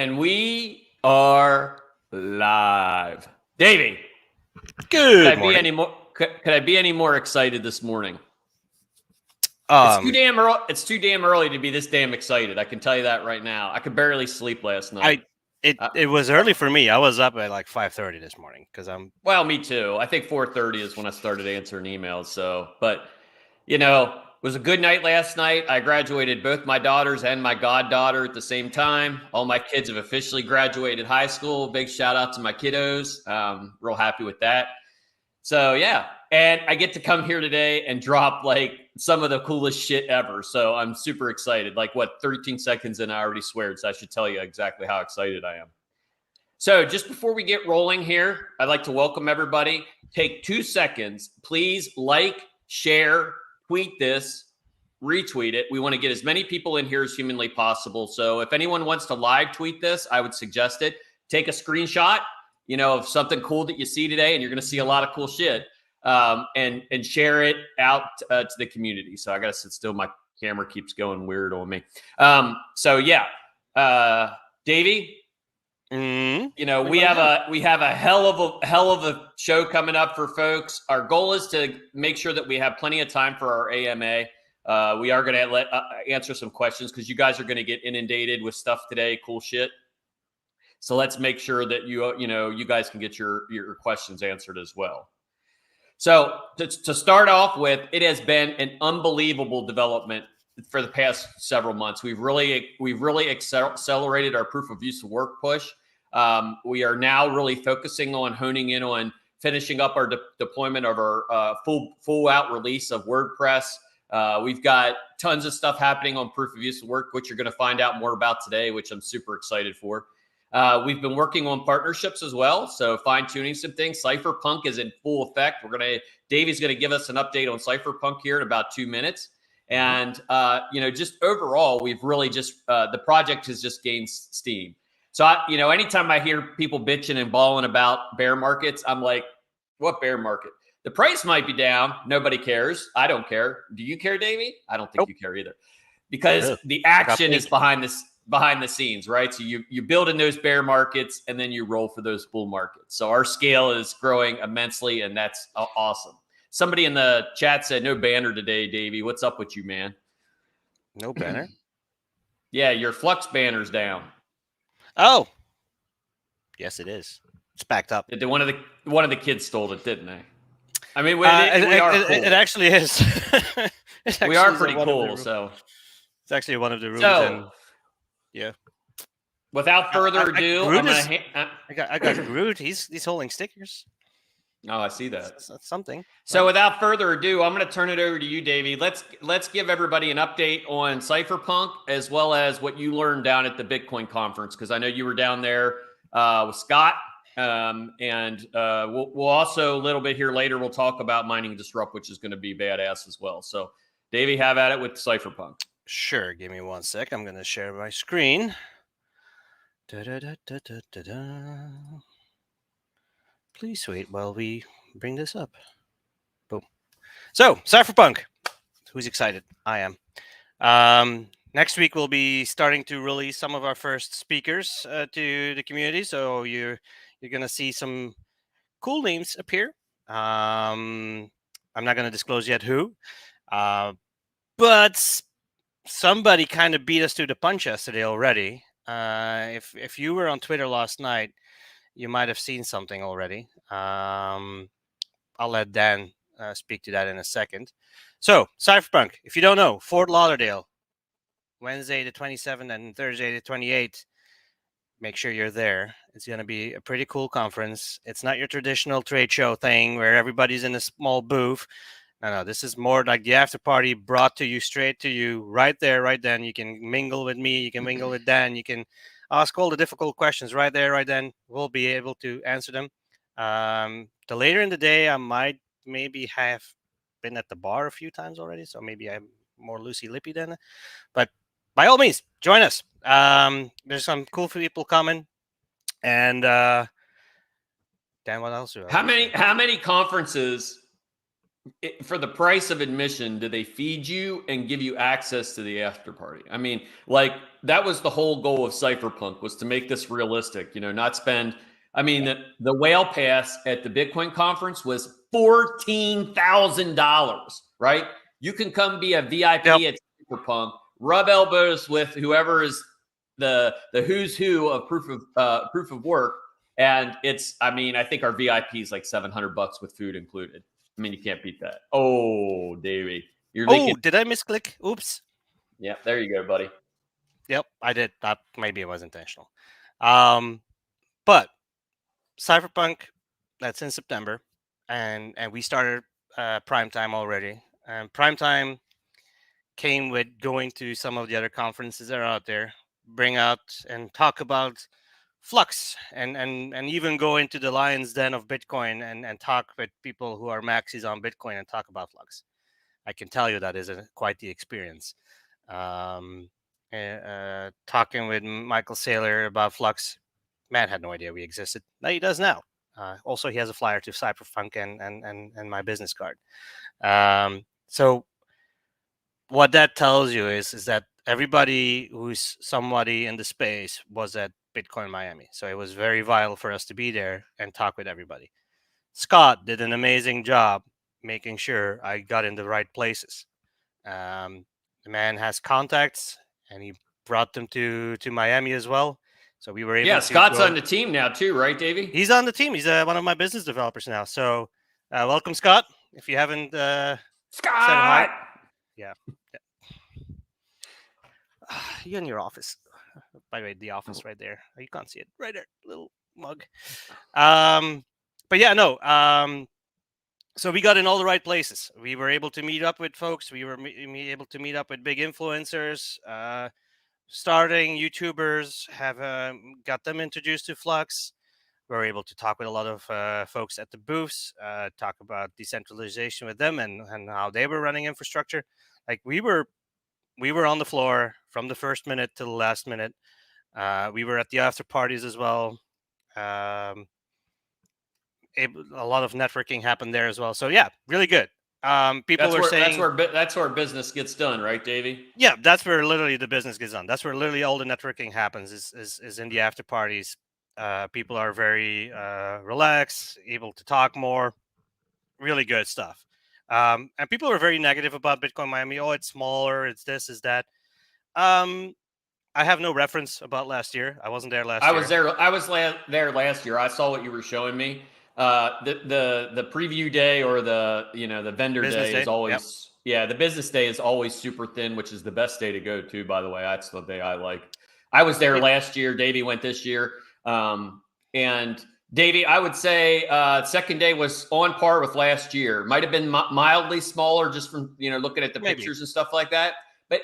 And we are live. Davey, Good morning. Could I be any more excited this morning? It's too damn early to be this damn excited. I can tell you that right now. I could barely sleep last night. It was early for me. I was up at like 5:30 this morning because Well, me too. I think 4:30 is when I started answering emails. So, but you know, it was a good night last night. I graduated both my daughters and my goddaughter at the same time. All my kids have officially graduated high school. Big shout out to my kiddos. Real happy with that. So yeah, and I get to come here today and drop like some of the coolest shit ever. So I'm super excited. Like 13 seconds in, I already sweared. So I should tell you exactly how excited I am. So just before we get rolling here, I'd like to welcome everybody. Take 2 seconds. Please like, share, tweet this, retweet it. We want to get as many people in here as humanly possible. So if anyone wants to live tweet this, I would suggest it. Take a screenshot, of something cool that you see today, and you're going to see a lot of cool shit, and share it out to the community. So I got to sit still. My camera keeps going weird on me. So yeah, Davey, we have a hell of a show coming up for folks. Our goal is to make sure that we have plenty of time for our AMA. We are going to answer some questions because you guys are going to get inundated with stuff today, cool shit. So let's make sure that you guys can get your questions answered as well. So to start off with, it has been an unbelievable development for the past several months. We've really accelerated our proof of use of work push. We are now really focusing on honing in on finishing up our deployment of our full out release of WordPress. We've got tons of stuff happening on proof of use of work, which you're going to find out more about today, which I'm super excited for. We've been working on partnerships as well, so fine-tuning some things. Cypherpunk is in full effect. Davey's going to give us an update on Cypherpunk here in about 2 minutes. And, just overall, we've really the project has just gained steam. So, anytime I hear people bitching and bawling about bear markets, I'm like, what bear market? The price might be down. Nobody cares. I don't care. Do you care, Davey? I don't think you care either. Because the action is behind the scenes, right? So you build in those bear markets and then you roll for those bull markets. So our scale is growing immensely, and that's awesome. Somebody in the chat said no banner today, Davey. What's up with you, man? No banner? Yeah, your Flux banner's down. Oh, yes, it is. It's backed up. One of the kids stole it, didn't they? I mean, it actually is. We are pretty cool, so it's actually one of the rooms. Yeah. Without further ado, I got Groot. He's holding stickers. Oh, I see that. That's something. So without further ado, I'm going to turn it over to you, Davey. Let's give everybody an update on Cypherpunk as well as what you learned down at the Bitcoin conference, because I know you were down there with Scott. And we'll also a little bit here later, we'll talk about Mining Disrupt, which is going to be badass as well. So Davey, have at it with Cypherpunk. Sure. Give me 1 sec. I'm going to share my screen. Please wait while we bring this up. Boom. So, Cypherpunk. Who's excited? I am. Next week, we'll be starting to release some of our first speakers to the community. So you're going to see some cool names appear. I'm not going to disclose yet who. But somebody kind of beat us to the punch yesterday already. If you were on Twitter last night, you might have seen something already. I'll let Dan speak to that in a second. So, Cypherpunk, if you don't know, Fort Lauderdale, Wednesday the 27th and Thursday the 28th. Make sure you're there. It's going to be a pretty cool conference. It's not your traditional trade show thing where everybody's in a small booth. No, this is more like the after party brought to you, straight to you, right there, right then. You can mingle with me. You can mingle with Dan. You can ask all the difficult questions right there, right then. We'll be able to answer them. The later in the day, I might maybe have been at the bar a few times already, so maybe I'm more loosey-lippy than. But by all means, join us. There's some cool people coming, and Dan, what else? How many conferences for the price of admission, do they feed you and give you access to the after party? I mean, like that was the whole goal of Cypherpunk, was to make this realistic. Not spend. I mean, the whale pass at the Bitcoin conference was $14,000. Right? You can come be a Yep. VIP at Cypherpunk, rub elbows with whoever is the who's who of proof of work, and it's. I mean, I think our VIP is like $700 with food included. I mean, you can't beat that. Oh, Davey, you're leaking. Oh, did I misclick? Oops. Yeah, there you go, buddy. Yep, I did. That maybe it was intentional. But Cypherpunk, that's in September, and we started prime time already. And prime time came with going to some of the other conferences that are out there, bring out and talk about Flux, and even go into the lion's den of Bitcoin and talk with people who are maxis on Bitcoin and talk about Flux. I can tell you that is quite the experience. Talking with Michael Saylor about Flux, man had no idea we existed. Now he does now. Also, he has a flyer to Cypherpunk and my business card. So what that tells you is that everybody who's somebody in the space was at Bitcoin Miami. So it was very vital for us to be there and talk with everybody. Scott did an amazing job making sure I got in the right places. The man has contacts, and he brought them to Miami as well. So we were able Yeah, to Scott's go. on the team now too, right, Davey? He's on the team. He's one of my business developers now. So welcome, Scott. If you haven't said hi, Scott. yeah. You in your office. By the way, the office right there. You can't see it. Right there, little mug. But yeah, no. So we got in all the right places. We were able to meet up with folks. We were able to meet up with big influencers, starting YouTubers. Have got them introduced to Flux. We were able to talk with a lot of folks at the booths, talk about decentralization with them and how they were running infrastructure. Like we were on the floor from the first minute to the last minute. We were at the after parties as well. A lot of networking happened there as well. So yeah, really good. People That's were where saying, that's where business gets done, right, Davey? yeah, that's where literally the business gets done. That's where literally all the networking happens. Is in the after parties. People are very relaxed, able to talk more. Really good stuff. And people are very negative about Bitcoin Miami. Oh, it's smaller. It's this, is that. I have no reference about last year. I wasn't there last I year. was there. There last year. I saw what you were showing me. The preview day, or the vendor Business day, is day. Yep. always, yeah. The business day is always super thin, which is the best day to go to. By the way, that's the day I like. I was there It, last year. Davey went this year, and Davey, I would say second day was on par with last year. Might have been mildly smaller, just from looking at the maybe. pictures and stuff like that. But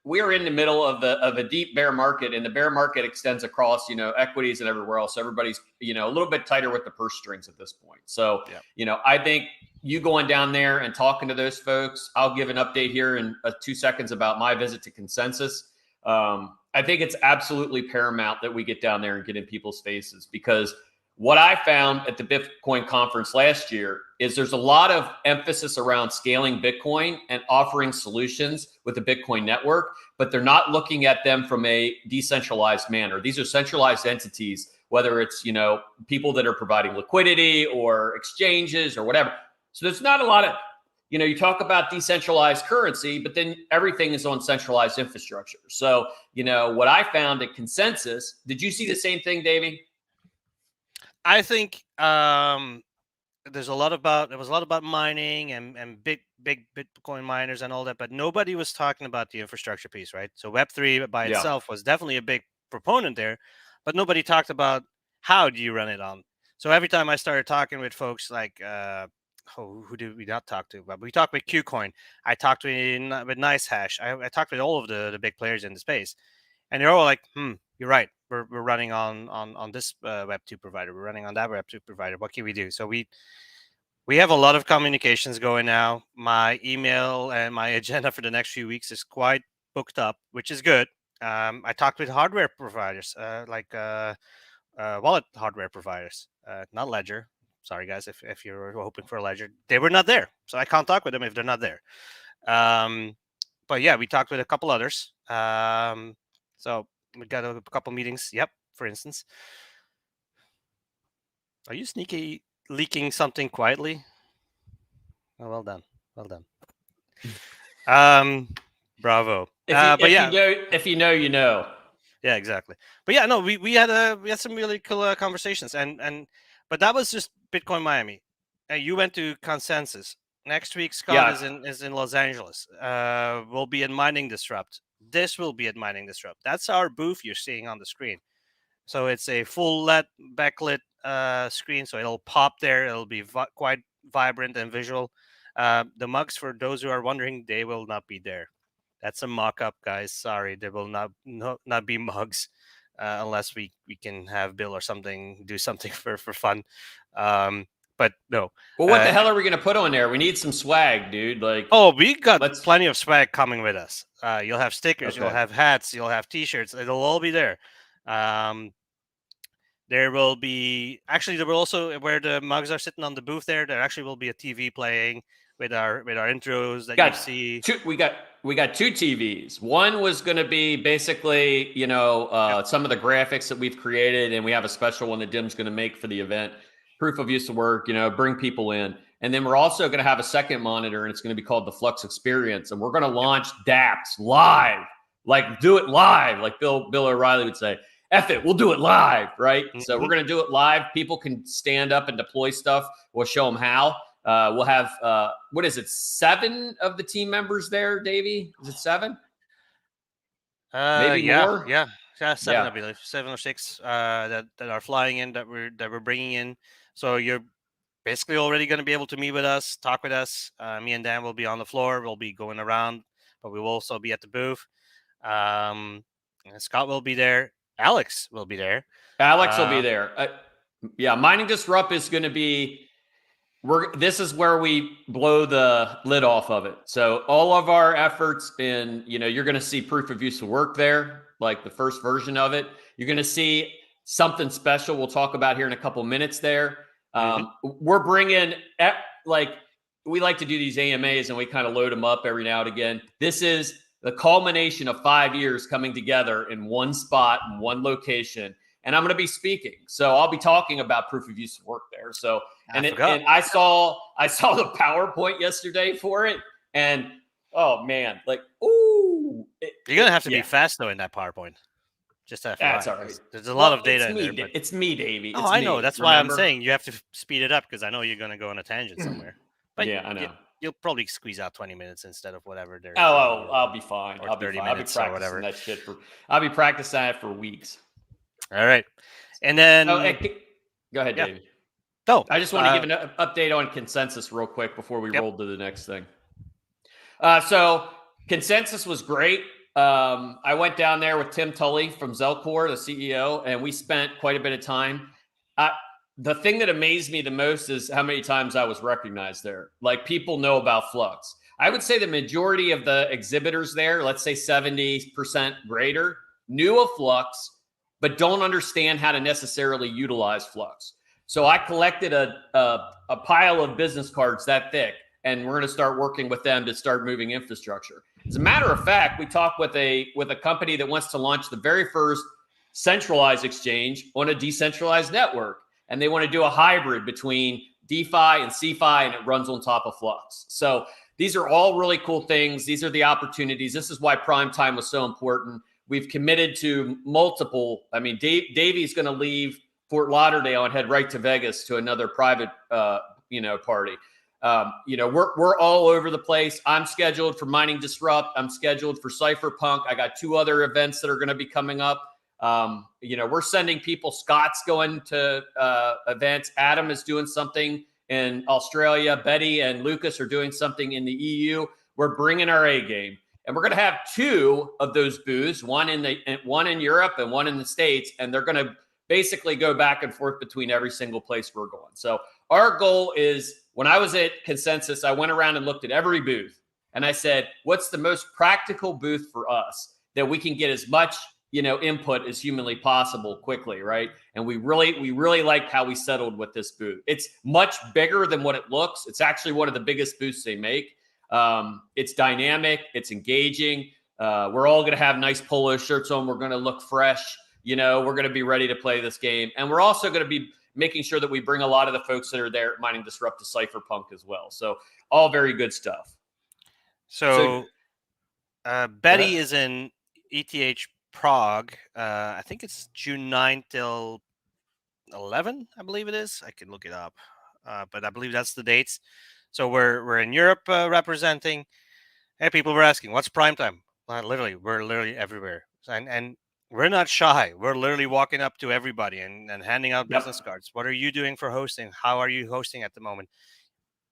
we're in the middle of a deep bear market, and the bear market extends across equities and everywhere else. So everybody's a little bit tighter with the purse strings at this point. So Yep. I think you going down there and talking to those folks. I'll give an update here in 2 seconds about my visit to Consensus. I think it's absolutely paramount that we get down there and get in people's faces, because what I found at the Bitcoin conference last year is there's a lot of emphasis around scaling Bitcoin and offering solutions with the Bitcoin network, but they're not looking at them from a decentralized manner. These are centralized entities, whether it's, people that are providing liquidity or exchanges or whatever. So there's not a lot of, you talk about decentralized currency, but then everything is on centralized infrastructure. So, what I found at Consensus, did you see the same thing, Davey? I think there was a lot about mining and big Bitcoin miners and all that, but nobody was talking about the infrastructure piece, right? So Web3 by Yeah. itself was definitely a big proponent there, but nobody talked about how do you run it on. So every time I started talking with folks like who did we not talk to? But we talked with KuCoin. I talked with NiceHash. I talked with all of the big players in the space, and they're all like, you're right. We're running on this Web2 provider. We're running on that Web2 provider. What can we do? So we have a lot of communications going now. My email and my agenda for the next few weeks is quite booked up, which is good. I talked with hardware providers, like wallet hardware providers, not Ledger. sorry guys, if you're hoping for a ledger, they were not there, so I can't talk with them if they're not there. But yeah, we talked with a couple others. So we got a couple meetings. Yep, for instance. Are you sneaky leaking something quietly? Oh, well done. Well done. Bravo. If you know, you know. Yeah, exactly. But yeah, no, we had some really cool conversations, but that was just Bitcoin Miami. You went to Consensus. Next week, Scott is in Los Angeles. We'll be at Mining Disrupt. This will be at Mining Disrupt. That's our booth you're seeing on the screen. So it's a full LED backlit screen, so it'll pop there. It'll be quite vibrant and visual. The mugs, for those who are wondering, they will not be there. That's a mock-up, guys. Sorry, there will not be mugs unless we can have Bill or something do something for fun. But no. Well, what the hell are we going to put on there? We need some swag, dude. Like, we got plenty of swag coming with us. You'll have stickers, you'll have hats, you'll have T-shirts. It'll all be there. There will also, where the mugs are sitting on the booth there actually will be a TV playing with our intros that you see. We got two TVs. One was going to be basically, some of the graphics that we've created, and we have a special one that Dim's going to make for the event. Proof of use of work, bring people in. And then we're also going to have a second monitor, and it's going to be called the Flux Experience. And we're going to launch DApps live, like do it live, like Bill O'Reilly would say. F it, we'll do it live, right? Mm-hmm. So we're going to do it live. People can stand up and deploy stuff. We'll show them how. We'll have, 7 of the team members there, Davey? Is it 7? Maybe more? Yeah, 7, I believe. 7 or 6 that are flying in, that we're bringing in. So you're basically already going to be able to meet with us, talk with us. Me and Dan will be on the floor. We'll be going around, but we will also be at the booth. And Scott will be there. Alex will be there. Alex will be there. Mining Disrupt is going to be, this is where we blow the lid off of it. So all of our efforts you're going to see proof of use of work there, like the first version of it. You're going to see something special we'll talk about here in a couple minutes there. We're bringing, we like to do these AMAs and we kind of load them up every now and again. This is the culmination of 5 years coming together in one spot, in one location. And I'm going to be speaking. So I'll be talking about proof of use of work there. So, and I saw the PowerPoint yesterday for it. And, oh man, you're going to have to be fast though in that PowerPoint. Just that. That's all right. There's a lot of data in there. But it's me, Davey. Oh, I know. That's why I'm saying you have to speed it up, because I know you're going to go on a tangent somewhere. But yeah, I know. You'll probably squeeze out 20 minutes instead of whatever there is. I'll be fine. Or 30 minutes or whatever. I'll be practicing that for weeks. All right. And then go ahead, David. No, I just want to give an update on Consensus real quick before we roll to the next thing. So Consensus was great. I went down there with Tim Tully from Zelcore, the CEO, and we spent quite a bit of time. The thing that amazed me the most is how many times I was recognized there. Like, people know about Flux. I would say the majority of the exhibitors there, let's say 70% greater, knew of Flux, but don't understand how to necessarily utilize Flux. So I collected a pile of business cards that thick, and we're going to start working with them to start moving infrastructure. As a matter of fact, we talked with a company that wants to launch the very first centralized exchange on a decentralized network. And they want to do a hybrid between DeFi and CeFi, and it runs on top of Flux. So these are all really cool things. These are the opportunities. This is why prime time was so important. We've committed to multiple. I mean, Davey's going to leave Fort Lauderdale and head right to Vegas to another private, party. We're all over the place. I'm scheduled for Mining Disrupt. I'm scheduled for Cypherpunk. I got 2 other events that are going to be coming up. We're sending people. Scott's going to events. Adam is doing something in Australia. Betty and Lucas are doing something in the EU. We're bringing our A game, and we're going to have 2 of those booths, one in Europe and one in the States, and they're going to basically go back and forth between every single place we're going. So our goal is, when I was at Consensus, I went around and looked at every booth, and I said, what's the most practical booth for us that we can get as much input as humanly possible quickly, right? And we really liked how we settled with this booth. It's much bigger than what it looks. It's actually one of the biggest booths they make. It's dynamic, it's engaging. We're all going to have nice polo shirts on. We're going to look fresh. We're going to be ready to play this game. And we're also going to be making sure that we bring a lot of the folks that are there at Mining Disrupt to Cypherpunk as well. So all very good stuff. So Betty is in ETH Prague. I think it's June 9 till 11, I believe it is. I can look it up. But I believe that's the dates. So we're in Europe representing. Hey, people were asking, what's prime time? Well, we're literally everywhere. And we're not shy. We're literally walking up to everybody and handing out business cards. What are you doing for hosting? How are you hosting at the moment?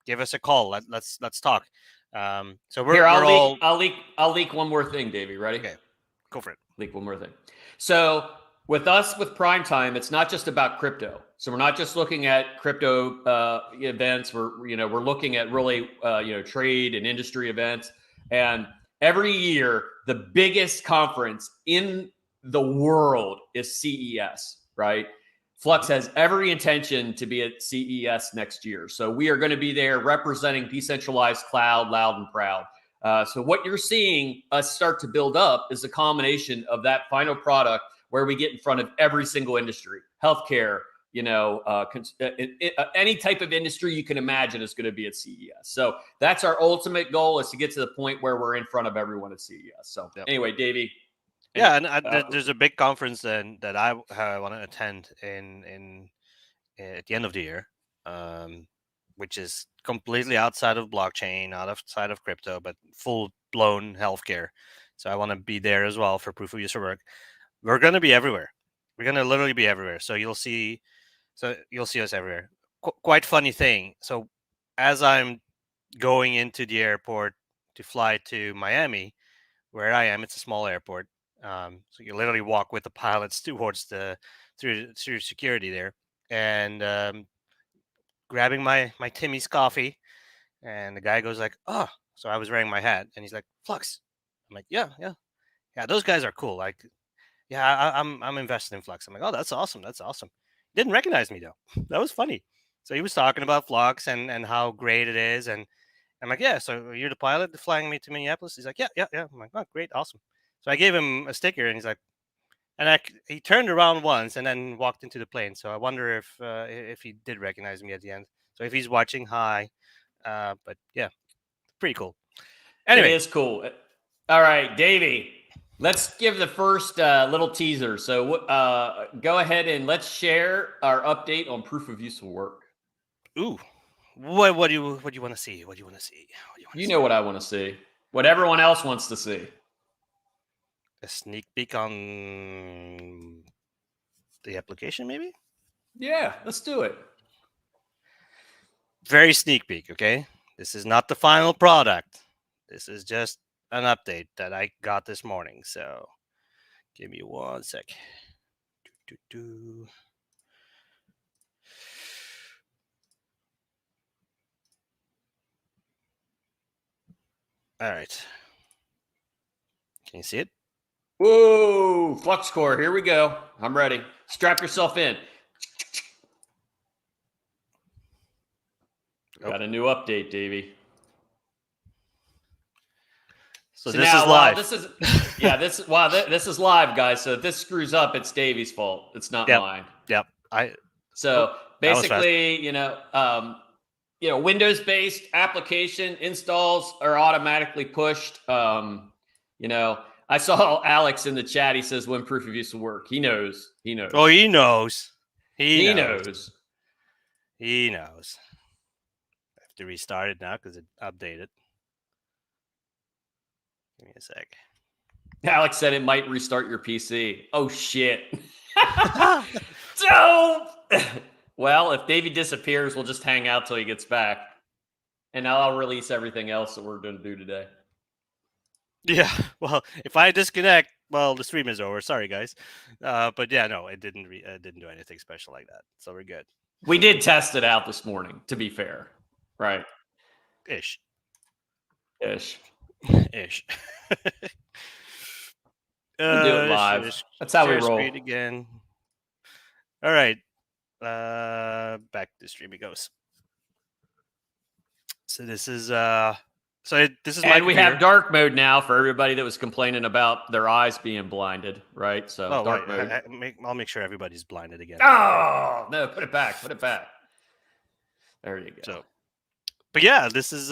Give us a call. Let's talk. So we're Here, all... I'll leak one more thing, Davey. Ready? Okay, go for it. Leak one more thing. So with us, with Prime Time, it's not just about crypto. So we're not just looking at crypto events. We're looking at really trade and industry events. And every year, the biggest conference in the world is CES, right? Flux has every intention to be at CES next year. So we are going to be there representing decentralized cloud, loud and proud. So what you're seeing us start to build up is a combination of that final product where we get in front of every single industry, healthcare, any type of industry you can imagine is going to be at CES. So that's our ultimate goal, is to get to the point where we're in front of everyone at CES. So anyway, Davey. Yeah, and there's a big conference then that I want to attend in at the end of the year, which is completely outside of blockchain, outside of crypto, but full blown healthcare. So I want to be there as well for proof of user work. We're going to be everywhere. We're going to literally be everywhere. So you'll see us everywhere. Quite funny thing. So as I'm going into the airport to fly to Miami, where I am, it's a small airport. So you literally walk with the pilots towards through security there, and grabbing my Timmy's coffee, and the guy goes like, "Oh," so I was wearing my hat, and he's like, "Flux." I'm like, "Yeah. Those guys are cool. Like, yeah, I'm invested in Flux." I'm like, "Oh, that's awesome. That's awesome." Didn't recognize me though. That was funny. So he was talking about Flux and how great it is, and I'm like, "Yeah, so you're the pilot flying me to Minneapolis?" He's like, "Yeah." I'm like, "Oh, great, awesome." So I gave him a sticker, and he's like, he turned around once and then walked into the plane. So I wonder if he did recognize me at the end. So if he's watching, hi. But yeah, pretty cool. Anyway, it is cool. All right, Davey, let's give the first little teaser. So go ahead and let's share our update on proof of useful work. Ooh, what do you want to see? What do you want to see? You know what I want to see. What everyone else wants to see. A sneak peek on the application, maybe? Yeah, let's do it. Very sneak peek, okay? This is not the final product. This is just an update that I got this morning. So give me 1 sec. All right. Can you see it? Whoa, Flux Core, here we go. I'm ready. Strap yourself in. Got a new update, Davey. So this now, is live. This is live, guys. So if this screws up, it's Davey's fault. It's not mine. Yep. Basically, Windows-based application installs are automatically pushed. I saw Alex in the chat. He says, when proof of use will work. He knows. Oh, he knows. He knows. He knows. I have to restart it now because it updated. Give me a sec. Alex said it might restart your PC. Oh, shit. So, well, if Davey disappears, we'll just hang out till he gets back. And now I'll release everything else that we're going to do today. Yeah, well, if I disconnect, well, the stream is over. Sorry, guys. But yeah, no, it didn't do anything special like that. So we're good. We did test it out this morning, to be fair. Right. Ish. We'll do it live. That's how we share roll. screen again. All right. Back to the stream it goes. So this is this is my And we computer. have dark mode now for everybody that was complaining about their eyes being blinded, right? So dark mode. I'll make sure everybody's blinded again. Oh no! Put it back. Put it back. There you go. So, but yeah, this is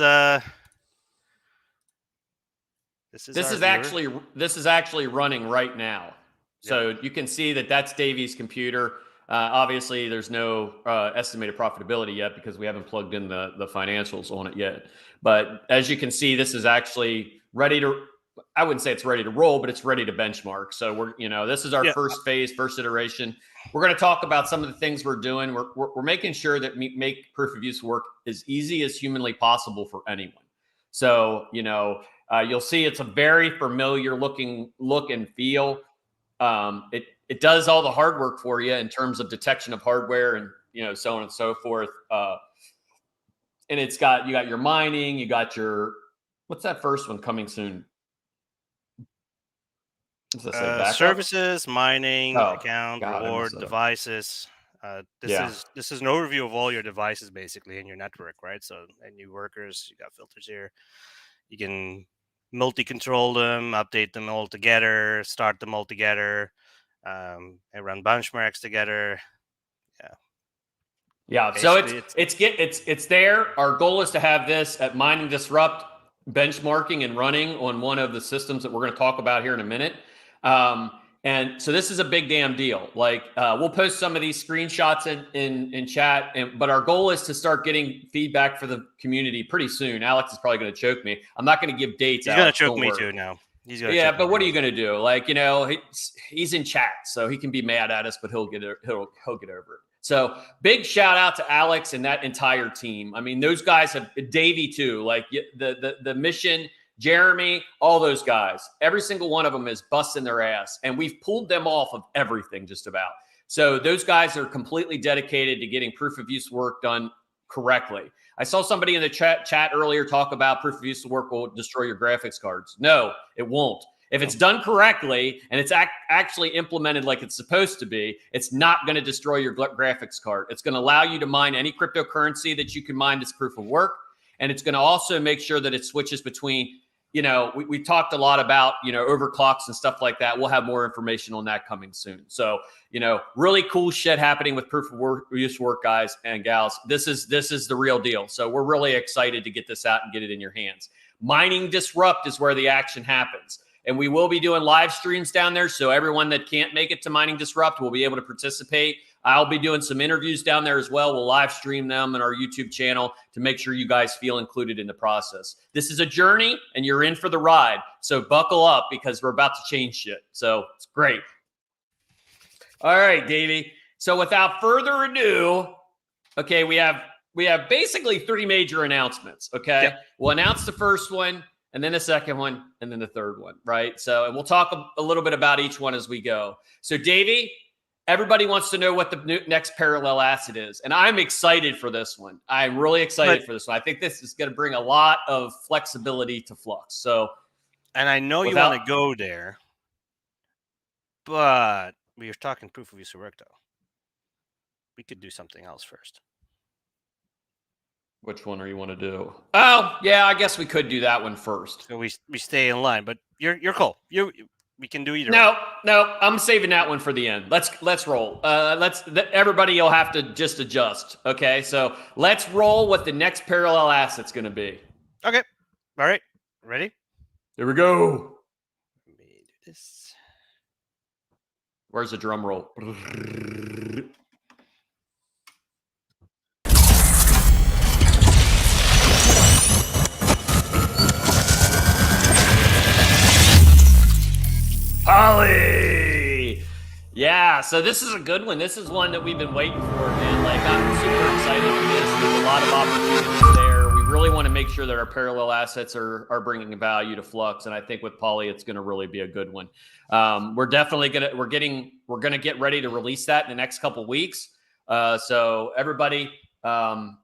actually running right now. So you can see that that's Davey's computer. Obviously, there's no estimated profitability yet because we haven't plugged in the financials on it yet. But as you can see, this is actually ready to. I wouldn't say it's ready to roll, but it's ready to benchmark. So this is our first phase, first iteration. We're going to talk about some of the things we're doing. We're making sure that we make proof of use work as easy as humanly possible for anyone. So you'll see it's a very familiar looking look and feel. It does all the hard work for you in terms of detection of hardware and so on and so forth. And you got your mining, you got your what's that first one coming soon? Services, mining, account, reward, devices. This is an overview of all your devices basically in your network, right? So and new workers, you got filters here. You can multi-control them, update them all together, start them all together, and run benchmarks together. Yeah. Basically, so it's there. Our goal is to have this at Mining Disrupt benchmarking and running on one of the systems that we're going to talk about here in a minute. And so this is a big damn deal. Like we'll post some of these screenshots in chat, but our goal is to start getting feedback for the community pretty soon. Alex is probably going to choke me. I'm not going to give dates. He's going to choke me too now. But what are you going to do? Like, he's in chat, so he can be mad at us, but he'll get over it. So big shout out to Alex and that entire team. I mean, those guys have Davey too, like the mission, Jeremy, all those guys, every single one of them is busting their ass, and we've pulled them off of everything just about. So those guys are completely dedicated to getting proof of use work done correctly. I saw somebody in the chat earlier talk about proof of use work will destroy your graphics cards. No, it won't. If it's done correctly and it's actually implemented like it's supposed to be, it's not going to destroy your graphics card. It's going to allow you to mine any cryptocurrency that you can mine as proof of work. And it's going to also make sure that it switches between, we talked a lot about, overclocks and stuff like that. We'll have more information on that coming soon. So, really cool shit happening with proof of use work, guys and gals. This is the real deal. So we're really excited to get this out and get it in your hands. Mining Disrupt is where the action happens. And we will be doing live streams down there. So everyone that can't make it to Mining Disrupt will be able to participate. I'll be doing some interviews down there as well. We'll live stream them on our YouTube channel to make sure you guys feel included in the process. This is a journey and you're in for the ride. So buckle up because we're about to change shit. So it's great. All right, Davey. So without further ado, okay, we have basically three major announcements. Okay. Yep. We'll announce the first one, and then the second one, and then the third one, right? So, and we'll talk a little bit about each one as we go. So, Davey, everybody wants to know what the next parallel asset is, and I'm excited for this one. I'm really excited for this one. I think this is going to bring a lot of flexibility to Flux. So, and I know you want to go there, but we are talking proof of use of work, though. We could do something else first. Which one do you want to do? Oh, yeah, I guess we could do that one first. So we stay in line, but you're cool. We can do either. No, I'm saving that one for the end. Let's roll. Everybody, you'll have to just adjust. Okay, so let's roll what the next parallel asset's going to be. Okay, all right, ready? Here we go. Let me do this. Where's the drum roll? Holly! Yeah, so this is a good one. This is one that we've been waiting for, man. Like, I'm super excited for this. There's a lot of opportunities there. We really want to make sure that our parallel assets are bringing value to Flux, and I think with Poly, it's going to really be a good one. We're definitely gonna get ready to release that in the next couple weeks. So everybody,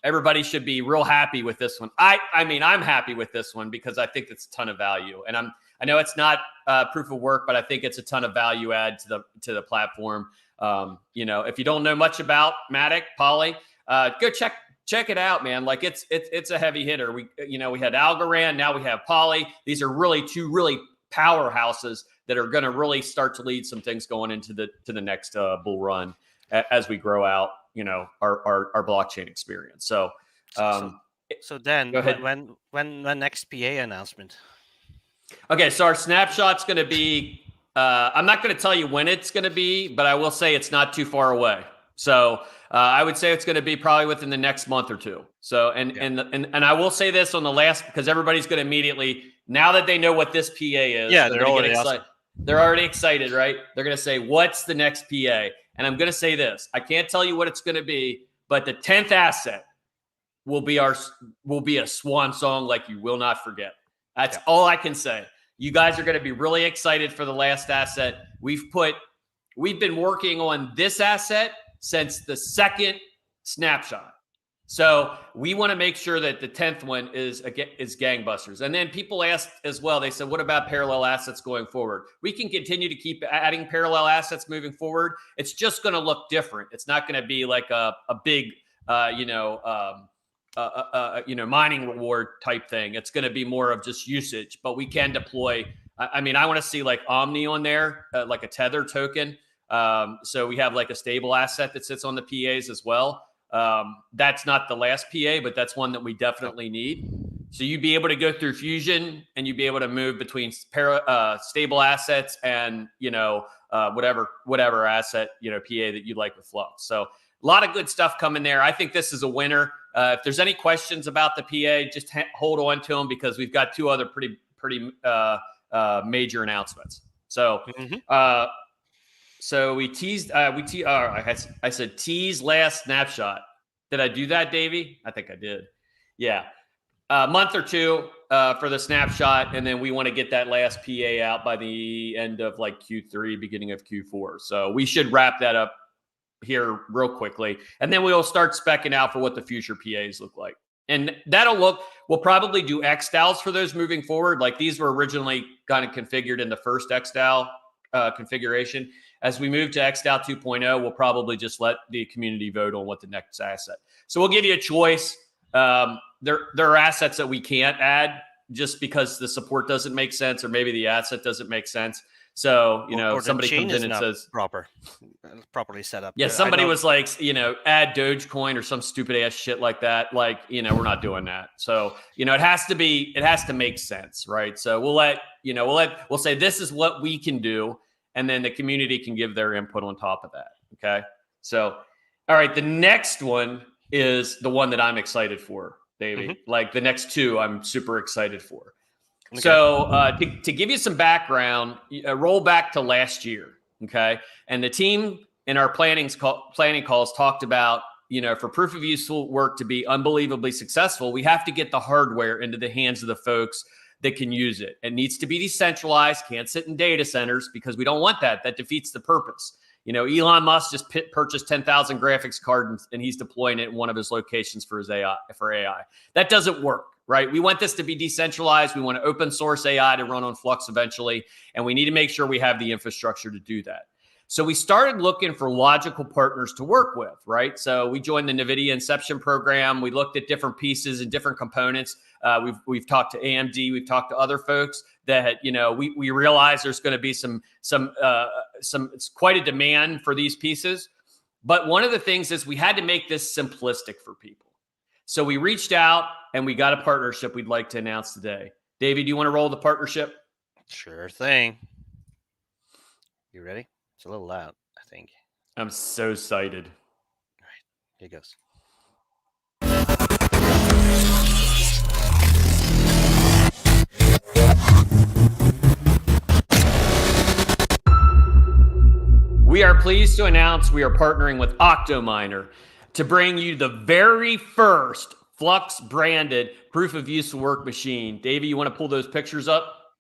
everybody should be real happy with this one. I mean, I'm happy with this one because I think it's a ton of value, and I know it's not proof of work, but I think it's a ton of value add to the platform. If you don't know much about Matic Poly, go check it out, man. Like it's a heavy hitter. We had Algorand, now we have Poly. These are really two really powerhouses that are going to really start to lead some things going into the next bull run as we grow out, our blockchain experience. So then go ahead. when next PA announcement? Okay, so our snapshot's going to be. I'm not going to tell you when it's going to be, but I will say it's not too far away. So I would say it's going to be probably within the next month or two. So and I will say this on the last, because everybody's going to immediately, now that they know what this PA is, they're already excited. They're already excited, right? They're going to say, "What's the next PA?" And I'm going to say this: I can't tell you what it's going to be, but the 10th asset will be a swan song like you will not forget. That's all I can say. You guys are going to be really excited for the last asset. We've been working on this asset since the second snapshot. So we want to make sure that the 10th one is gangbusters. And then people asked as well, they said, what about parallel assets going forward? We can continue to keep adding parallel assets moving forward. It's just going to look different. It's not going to be like a big, mining reward type thing. It's going to be more of just usage, but we can deploy. I want to see like Omni on there, like a Tether token. So we have like a stable asset that sits on the PAs as well. That's not the last PA, but that's one that we definitely need. So you'd be able to go through Fusion and you'd be able to move between stable assets and, whatever asset, PA that you'd like with Flux. So a lot of good stuff coming there. I think this is a winner. If there's any questions about the PA, just hold on to them because we've got two other pretty major announcements. So, So we teased. I said tease last snapshot. Did I do that, Davey? I think I did. Yeah, a month or two for the snapshot, and then we want to get that last PA out by the end of like Q3, beginning of Q4. So we should wrap that up here real quickly, and then we'll start speccing out for what the future PAs look like. And we'll probably do XDAOs for those moving forward. Like these were originally kind of configured in the first XDAO configuration. As we move to XDAO 2.0, we'll probably just let the community vote on what the next asset. So we'll give you a choice. There are assets that we can't add just because the support doesn't make sense, or maybe the asset doesn't make sense. So, or somebody comes in and says properly set up. Yeah, somebody was like, add Dogecoin or some stupid ass shit like that. Like, we're not doing that. So, it has to make sense, right? So we'll say this is what we can do, and then the community can give their input on top of that. Okay. So, all right, the next one is the one that I'm excited for, Davey. Mm-hmm. Like the next two, I'm super excited for. Okay. So to give you some background, roll back to last year, okay? And the team in our planning calls talked about, for proof of useful work to be unbelievably successful, we have to get the hardware into the hands of the folks that can use it. It needs to be decentralized, can't sit in data centers because we don't want that. That defeats the purpose. Elon Musk just purchased 10,000 graphics cards and he's deploying it in one of his locations for his AI. That doesn't work. Right? We want this to be decentralized. We want to open source AI to run on Flux eventually. And we need to make sure we have the infrastructure to do that. So we started looking for logical partners to work with, right? So we joined the NVIDIA Inception program. We looked at different pieces and different components. We've talked to AMD. We've talked to other folks that, we realize there's going to be some it's quite a demand for these pieces. But one of the things is we had to make this simplistic for people. So we reached out and we got a partnership we'd like to announce today. Davey, do you want to roll the partnership? Sure thing. You ready? It's a little loud, I think. I'm so excited. All right, here goes. We are pleased to announce we are partnering with Octominer to bring you the very first Flux branded proof of useful work machine. Davey, you want to pull those pictures up?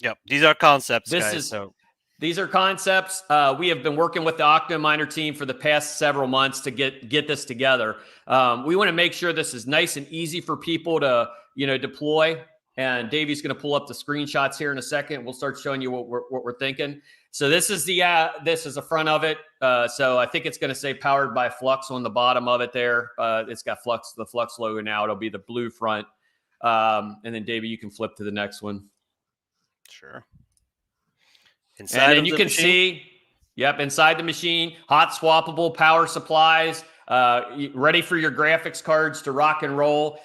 Yep. These are concepts, guys. These are concepts. We have been working with the OctoMiner team for the past several months to get this together. We want to make sure this is nice and easy for people to, deploy. And Davey's going to pull up the screenshots here in a second. We'll start showing you what we're thinking. So this is the front of it. So I think it's going to say powered by Flux on the bottom of it there. It's got the Flux logo now. It'll be the blue front. And then Davey, you can flip to the next one. Sure. Inside, and you can see, inside the machine, hot swappable power supplies, ready for your graphics cards to rock and roll.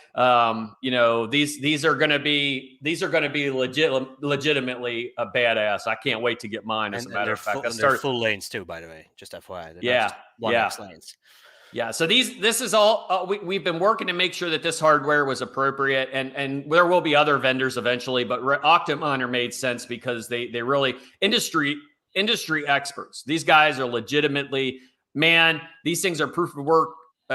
These are going to be legitimately a badass. I can't wait to get mine. As a matter of fact, they're full lanes too, by the way, just FYI. They're not just 1X lanes. Yeah, so this is all we've been working to make sure that this hardware was appropriate, and there will be other vendors eventually, but OctoMiner made sense because they really industry experts. These guys are legitimately, man, these things are proof of work,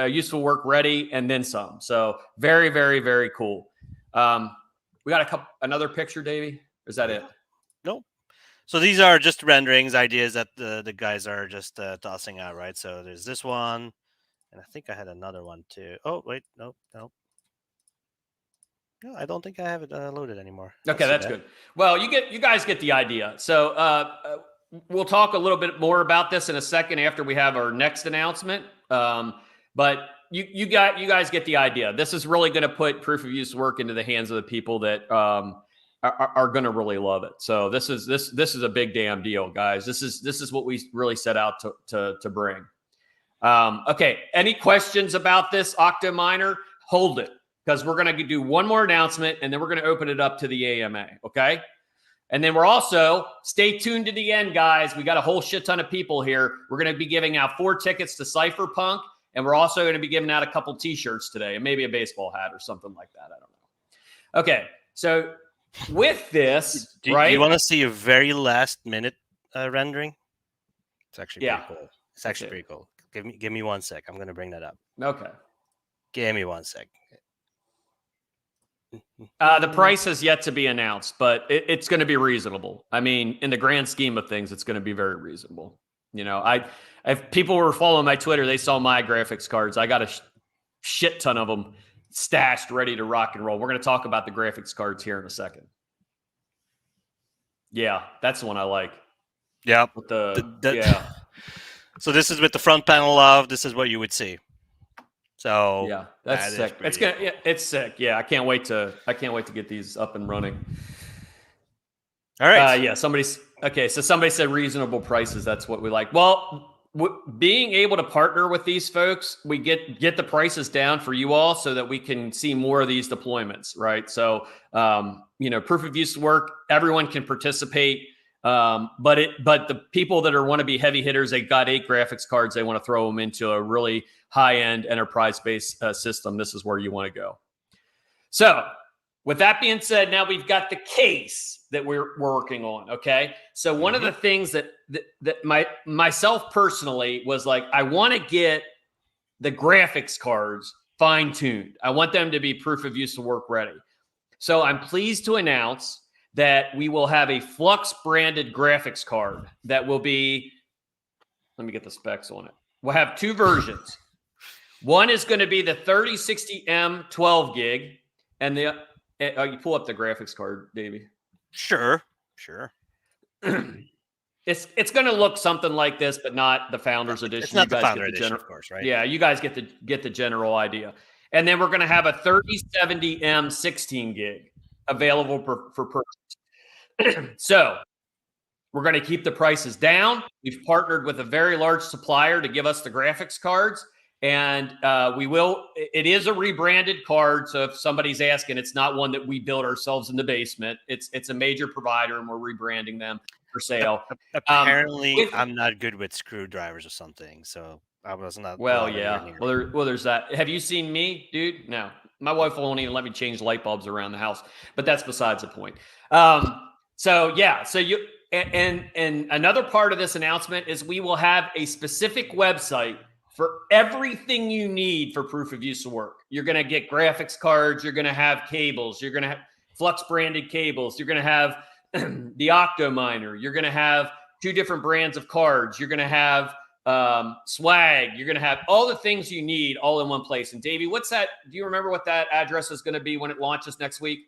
useful work ready, and then some. So very, very, very cool. We got another picture, Davey? Or is that it? Nope. So these are just renderings, ideas that the guys are just tossing out, right? So there's this one. And I think I had another one too. Oh, wait, nope. No, I don't think I have it loaded anymore. Okay, that's good. Well, you guys get the idea. So we'll talk a little bit more about this in a second after we have our next announcement. But you guys get the idea. This is really going to put proof of use work into the hands of the people that are going to really love it. So this is a big damn deal, guys. This is what we really set out to bring. Okay, any questions about this OctoMiner? Hold it, because we're going to do one more announcement, and then we're going to open it up to the AMA, okay? And then we're also, stay tuned to the end, guys. We got a whole shit ton of people here. We're going to be giving out 4 tickets to Cypherpunk, and we're also going to be giving out a couple T-shirts today, and maybe a baseball hat or something like that. I don't know. Okay, so with this, do you want to see a very last minute rendering? It's actually pretty cool. It's actually pretty cool. Give me 1 sec. I'm going to bring that up. Okay. Give me 1 sec. The price has yet to be announced, but it's going to be reasonable. I mean, in the grand scheme of things, it's going to be very reasonable. If people were following my Twitter, they saw my graphics cards. I got a shit ton of them stashed, ready to rock and roll. We're going to talk about the graphics cards here in a second. Yeah, that's the one I like. Yeah. Yeah. So this is with the front panel of. This is what you would see. So yeah, that's sick. It's sick. Yeah, I can't wait to get these up and running. All right. Yeah. Somebody said reasonable prices. That's what we like. Well, being able to partner with these folks, we get the prices down for you all so that we can see more of these deployments, right? So, proof of use work, everyone can participate. But the people that want to be heavy hitters, they got 8 graphics cards. They want to throw them into a really high-end enterprise-based system. This is where you want to go. So with that being said, now we've got the case that we're working on. Okay. So one of the things that myself personally was like, I want to get the graphics cards fine-tuned. I want them to be proof of use work ready. So I'm pleased to announce that we will have a Flux branded graphics card that will be, let me get the specs on it. We'll have 2 versions. One is going to be the 3060M 12 gig, and you pull up the graphics card, Davey. Sure. It's going to look something like this, but not the Founders Edition. It's not the Founder Edition, of course, right? Yeah, you guys get the general idea. And then we're going to have a 3070M 16 gig available for purchase. So we're going to keep the prices down. We've partnered with a very large supplier to give us the graphics cards. And it is a rebranded card. So if somebody's asking, it's not one that we built ourselves in the basement. It's a major provider, and we're rebranding them for sale. Apparently, I'm not good with screwdrivers or something. So I was not. Well, yeah. Well, there's that. Have you seen me, dude? No. My wife won't even let me change light bulbs around the house, but that's besides the point. So you and another part of this announcement is we will have a specific website for everything you need for proof of use of work. You're going to get graphics cards. You're going to have cables. You're going to have Flux branded cables. You're going to have the OctoMiner. You're going to have 2 different brands of cards. You're going to have swag. You're going to have all the things you need all in one place. And Davey, what's that? Do you remember what that address is going to be when it launches next week?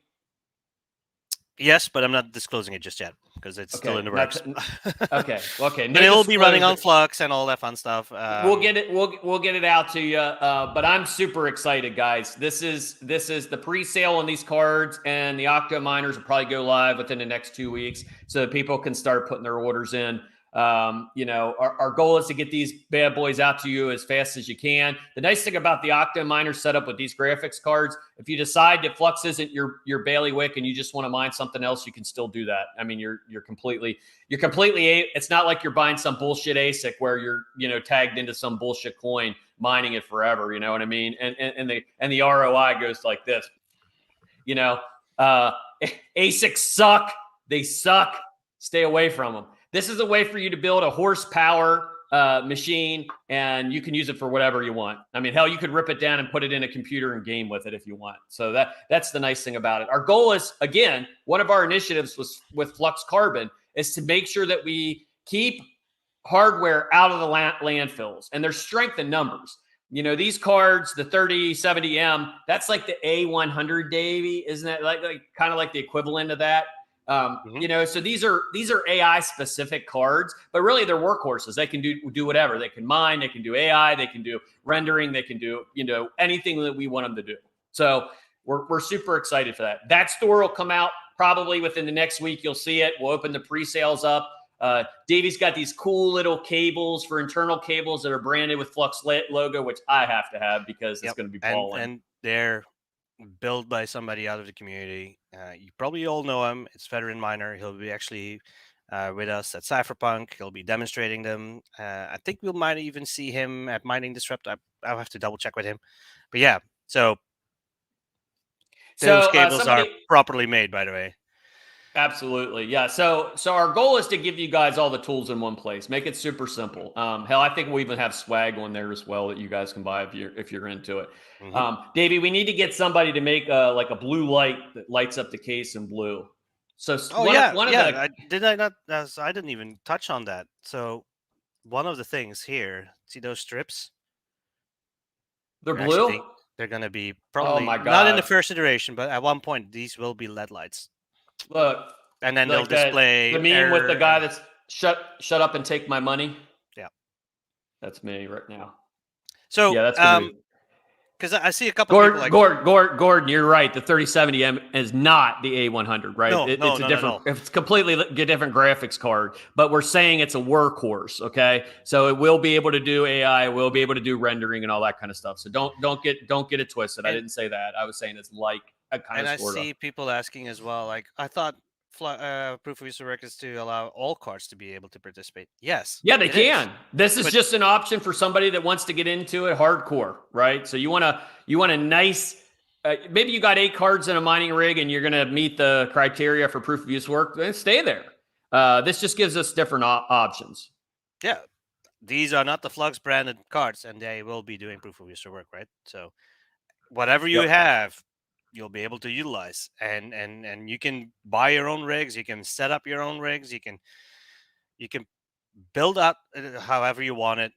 Yes, but I'm not disclosing it just yet because it's still in the works. Okay. Okay. No, but it will be running on Flux and all that fun stuff. We'll get it. We'll get it out to you. But I'm super excited, guys. This is the pre-sale on these cards, and the Octo miners will probably go live within the next 2 weeks, so that people can start putting their orders in. Our goal is to get these bad boys out to you as fast as you can. The nice thing about the Octo miner setup with these graphics cards, if you decide that Flux isn't your bailiwick and you just want to mine something else, you can still do that. I mean, you're completely. It's not like you're buying some bullshit ASIC where you're tagged into some bullshit coin, mining it forever. You know what I mean? And the ROI goes like this. ASICs suck. They suck. Stay away from them. This is a way for you to build a horsepower machine, and you can use it for whatever you want. I mean, hell, you could rip it down and put it in a computer and game with it if you want. So that's the nice thing about it. Our goal is, again, one of our initiatives with Flux Carbon is to make sure that we keep hardware out of the landfills, and there's strength in numbers. These cards, the 3070M, that's like the A100, Davey, isn't that like kind of like the equivalent of that? So these are AI specific cards, but really they're workhorses. They can do whatever. They can mine, they can do AI, they can do rendering, they can do, anything that we want them to do. So we're super excited for that. That store will come out probably within the next week. You'll see it. We'll open the pre-sales up. Davey's got these cool little cables for internal cables that are branded with Flux logo, which I have to have because it's going to be balling. And they're built by somebody out of the community. You probably all know him. It's Veteran Miner. He'll be actually with us at Cypherpunk. He'll be demonstrating them. I think we might even see him at Mining Disrupt. I'll have to double check with him. But yeah, so those cables are properly made, by the way. Absolutely. Yeah. So our goal is to give you guys all the tools in one place. Make it super simple. Hell, I think we'll even have swag on there as well that you guys can buy if you're into it. Davey, we need to get somebody to make like a blue light that lights up the case in blue. So I didn't even touch on that. So one of the things here, see those strips? They're blue? They're going to be probably not in the first iteration, but at one point these will be LED lights. Look, and then they'll display the meme with the guy that's shut up and take my money. Yeah, that's me right now. So yeah, that's because I see a couple of people like Gordon, you're right. The 3070M is not the A100, right? It's a different. It's completely different graphics card, but we're saying it's a workhorse. Okay, so it will be able to do AI, it will be able to do rendering and all that kind of stuff. So don't get it twisted. I didn't say that. I was saying it's like. And I see people asking as well, like, I thought proof of use work is to allow all cards to be able to participate. Yes. Yeah, they can. This is just an option for somebody that wants to get into it hardcore, right? So you want a nice, maybe you got 8 cards in a mining rig and you're going to meet the criteria for proof of use work, then stay there. This just gives us different options. Yeah. These are not the Flux branded cards, and they will be doing proof of use work, right? So whatever you have, you'll be able to utilize, and you can buy your own rigs, you can set up your own rigs, you can build up however you want it.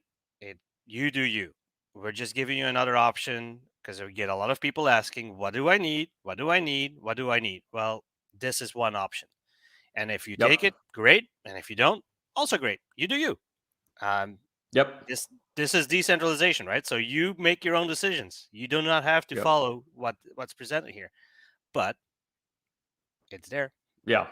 You do you. We're just giving you another option because we get a lot of people asking, what do I need? What do I need? What do I need? Well, this is one option. And if you take it, great. And if you don't, also great. You do you. This is decentralization, right? So you make your own decisions. You do not have to follow what's presented here, but it's there. Yeah.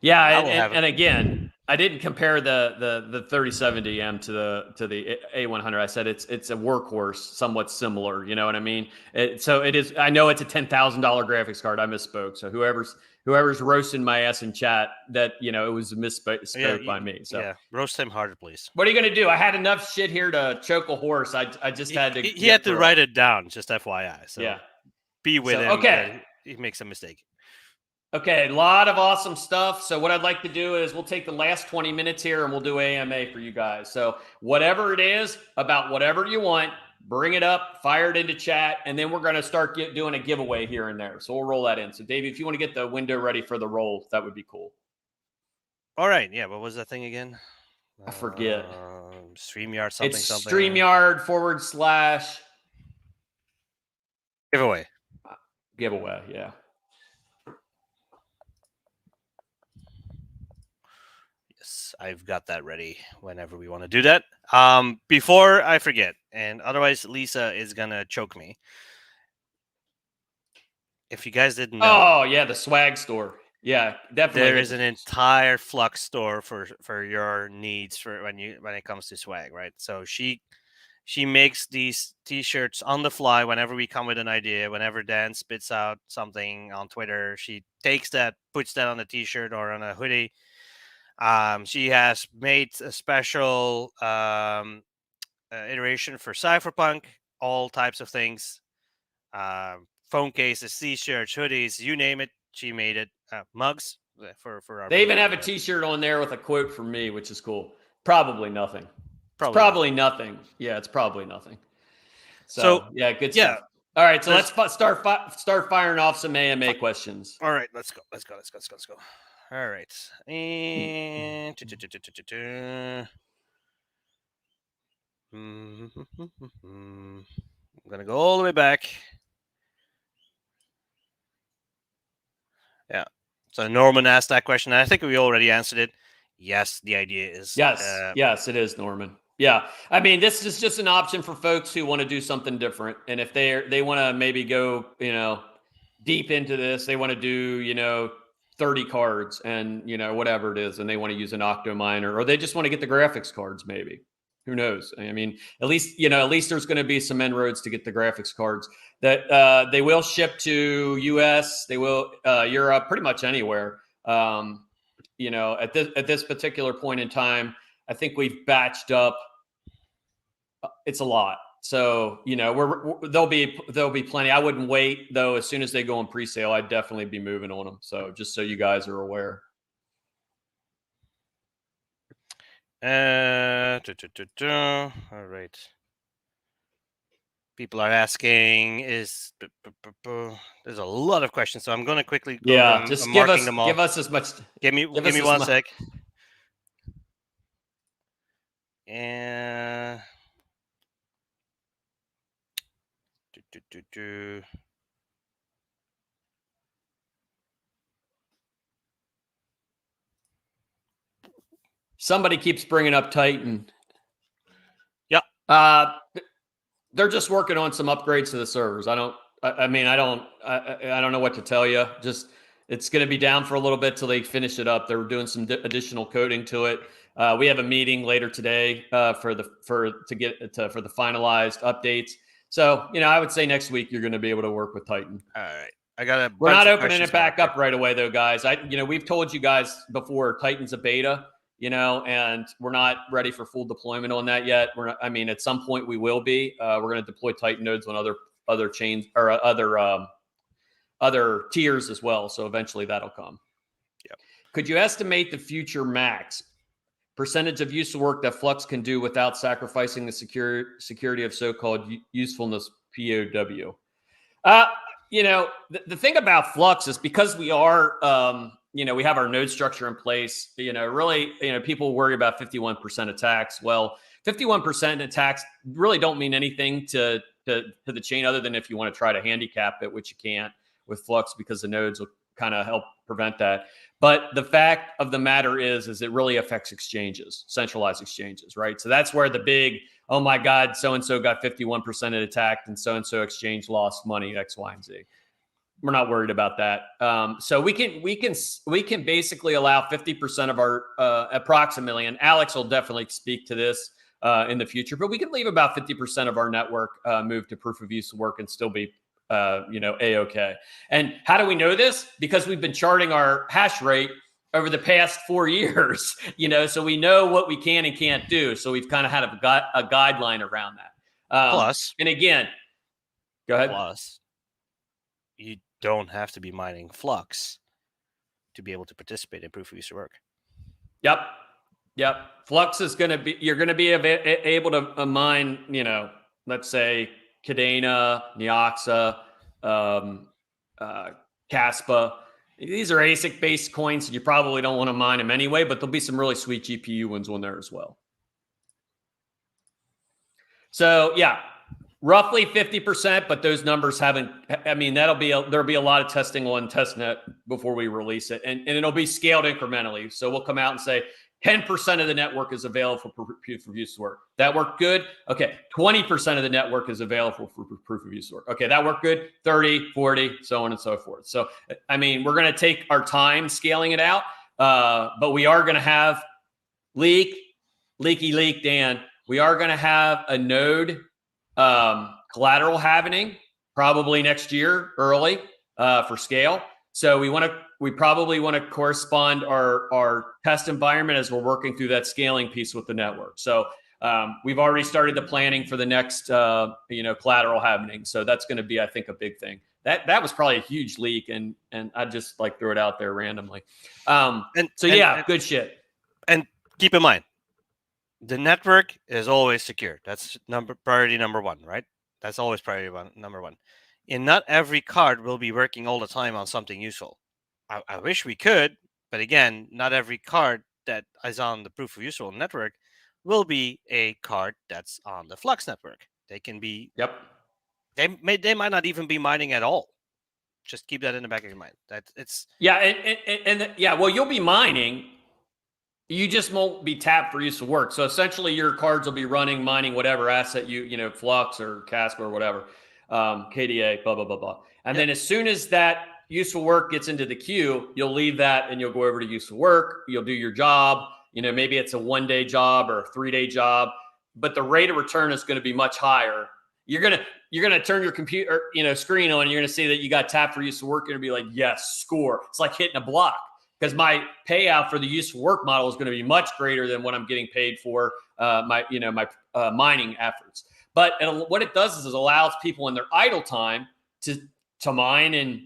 And again, I didn't compare the 3070M to the A100. I said it's a workhorse, somewhat similar. You know what I mean? So it is. I know it's a $10,000 graphics card. I misspoke. So whoever's roasting my ass in chat, that it was misspoke by me. So yeah, roast him harder, please. What are you gonna do? I had enough shit here to choke a horse. I just had to. He had to write it down, just FYI. So yeah, be with him. Okay, he makes a mistake. Okay, a lot of awesome stuff. So what I'd like to do is we'll take the last 20 minutes here and we'll do AMA for you guys. So whatever it is, about whatever you want, bring it up, fire it into chat, and then we're going to start doing a giveaway here and there. So we'll roll that in. So Davey, if you want to get the window ready for the roll, that would be cool. All right. Yeah. What was that thing again? I forget. StreamYard something It's something. StreamYard / Giveaway. giveaway. Yeah. Yes, I've got that ready whenever we want to do that. Before I forget, and otherwise Lisa is gonna choke me. If you guys didn't know, Oh yeah, the swag store. Yeah, definitely. there is an entire Flux store for your needs for when it comes to swag, right? So she makes these T-shirts on the fly whenever we come with an idea. Whenever Dan spits out something on Twitter, she takes that, puts that on a T-shirt or on a hoodie. She has made a special iteration for Cypherpunk, all types of things. Phone cases, T-shirts, hoodies, you name it, she made it. Mugs for our They even have a booth. T-shirt on there with a quote from me, which is cool. Probably nothing. It's Probably probably nothing. Yeah, it's probably nothing. So yeah, good yeah, stuff. All right, so there's- let's start firing off some AMA questions. all right, let's go. All right, and I'm gonna go all the way back. Yeah. So Norman asked that question, and I think we already answered it. Yes, the idea is Yes, it is, Norman. Yeah, I mean, this is just an option for folks who want to do something different, and if they want to maybe go, deep into this, they want to do, 30 cards and whatever it is, and they want to use an Octominer, or they just want to get the graphics cards, maybe. Who knows? I mean, at least there's going to be some inroads to get the graphics cards that they will ship to US, they will Europe, pretty much anywhere. At this particular point in time, I think we've batched up. It's a lot. So, there'll be plenty. I wouldn't wait though. As soon as they go on pre-sale, I'd definitely be moving on them. So just so you guys are aware. All right. People are asking, there's a lot of questions, so I'm going to quickly go over them. Just I'm give marking them all. give us as much. Give me 1 sec. And Somebody keeps bringing up Titan. Yeah. They're just working on some upgrades to the servers. I don't know what to tell you. Just it's going to be down for a little bit till they finish it up. They're doing some additional coding to it. We have a meeting later today for the finalized updates. So I would say next week you're going to be able to work with Titan. All right, We're not opening it back up right away though, guys. We've told you guys before Titan's a beta. And we're not ready for full deployment on that yet. At some point we will be. We're going to deploy Titan nodes on other chains or other tiers as well. So eventually that'll come. Yep. Could you estimate the future max percentage of useful work that Flux can do without sacrificing the security of so-called usefulness PoUW? The thing about Flux is because we are we have our node structure in place, really, people worry about 51% attacks. Well, 51% attacks really don't mean anything to the chain other than if you want to try to handicap it, which you can't with Flux because the nodes will kind of help prevent that. But the fact of the matter is it really affects exchanges, centralized exchanges, right? So that's where the big, oh my God, so-and-so got 51% attacked and so-and-so exchange lost money, X, Y, and Z. We're not worried about that. So we can basically allow 50% of our approximately, and Alex will definitely speak to this in the future, but we can leave about 50% of our network move to proof of use work and still be A-okay. And how do we know this? Because we've been charting our hash rate over the past 4 years, so we know what we can and can't do. So we've kind of had a guideline around that. Plus, and again, go ahead. Plus, you don't have to be mining Flux to be able to participate in proof of use work. Yep. Flux is going to be, you're going to be able to mine, let's say Cadena, Neoxa, Caspa, these are ASIC based coins, and you probably don't want to mine them anyway, but there'll be some really sweet GPU ones on there as well. So yeah, roughly 50%, but those numbers haven't, I mean, there'll be a lot of testing on testnet before we release it, and it'll be scaled incrementally. So we'll come out and say 10% of the network is available for proof of use work. That worked good. Okay. 20% of the network is available for proof of use work. Okay. That worked good. 30, 40, so on and so forth. So, I mean, we're going to take our time scaling it out, but we are going to have leaky leak, Dan. We are going to have a node collateral happening probably next year early for scale. So we probably want to correspond our test environment as we're working through that scaling piece with the network. So we've already started the planning for the next collateral happening. So that's going to be, I think, a big thing. That was probably a huge leak, and I just like throw it out there randomly. Good shit. And keep in mind, the network is always secure. That's priority number one, right? That's always priority number one. And not every card will be working all the time on something useful. I wish we could, but again, not every card that is on the proof of useful network will be a card that's on the Flux network. They can be. Yep. They might not even be mining at all. Just keep that in the back of your mind. That it's. Yeah, well, you'll be mining. You just won't be tapped for use of work. So essentially, your cards will be mining whatever asset Flux or Casper or whatever, KDA, blah blah blah blah. And then as soon as that useful work gets into the queue, you'll leave that and you'll go over to useful work. You'll do your job. Maybe it's a 1-day job or a 3-day job, but the rate of return is going to be much higher. You're gonna turn your computer screen on, and you're gonna see that you got tapped for useful work. You're gonna be like, yes, score. It's like hitting a block, because my payout for the useful work model is going to be much greater than what I'm getting paid for my mining efforts. But what it does is it allows people in their idle time to mine. And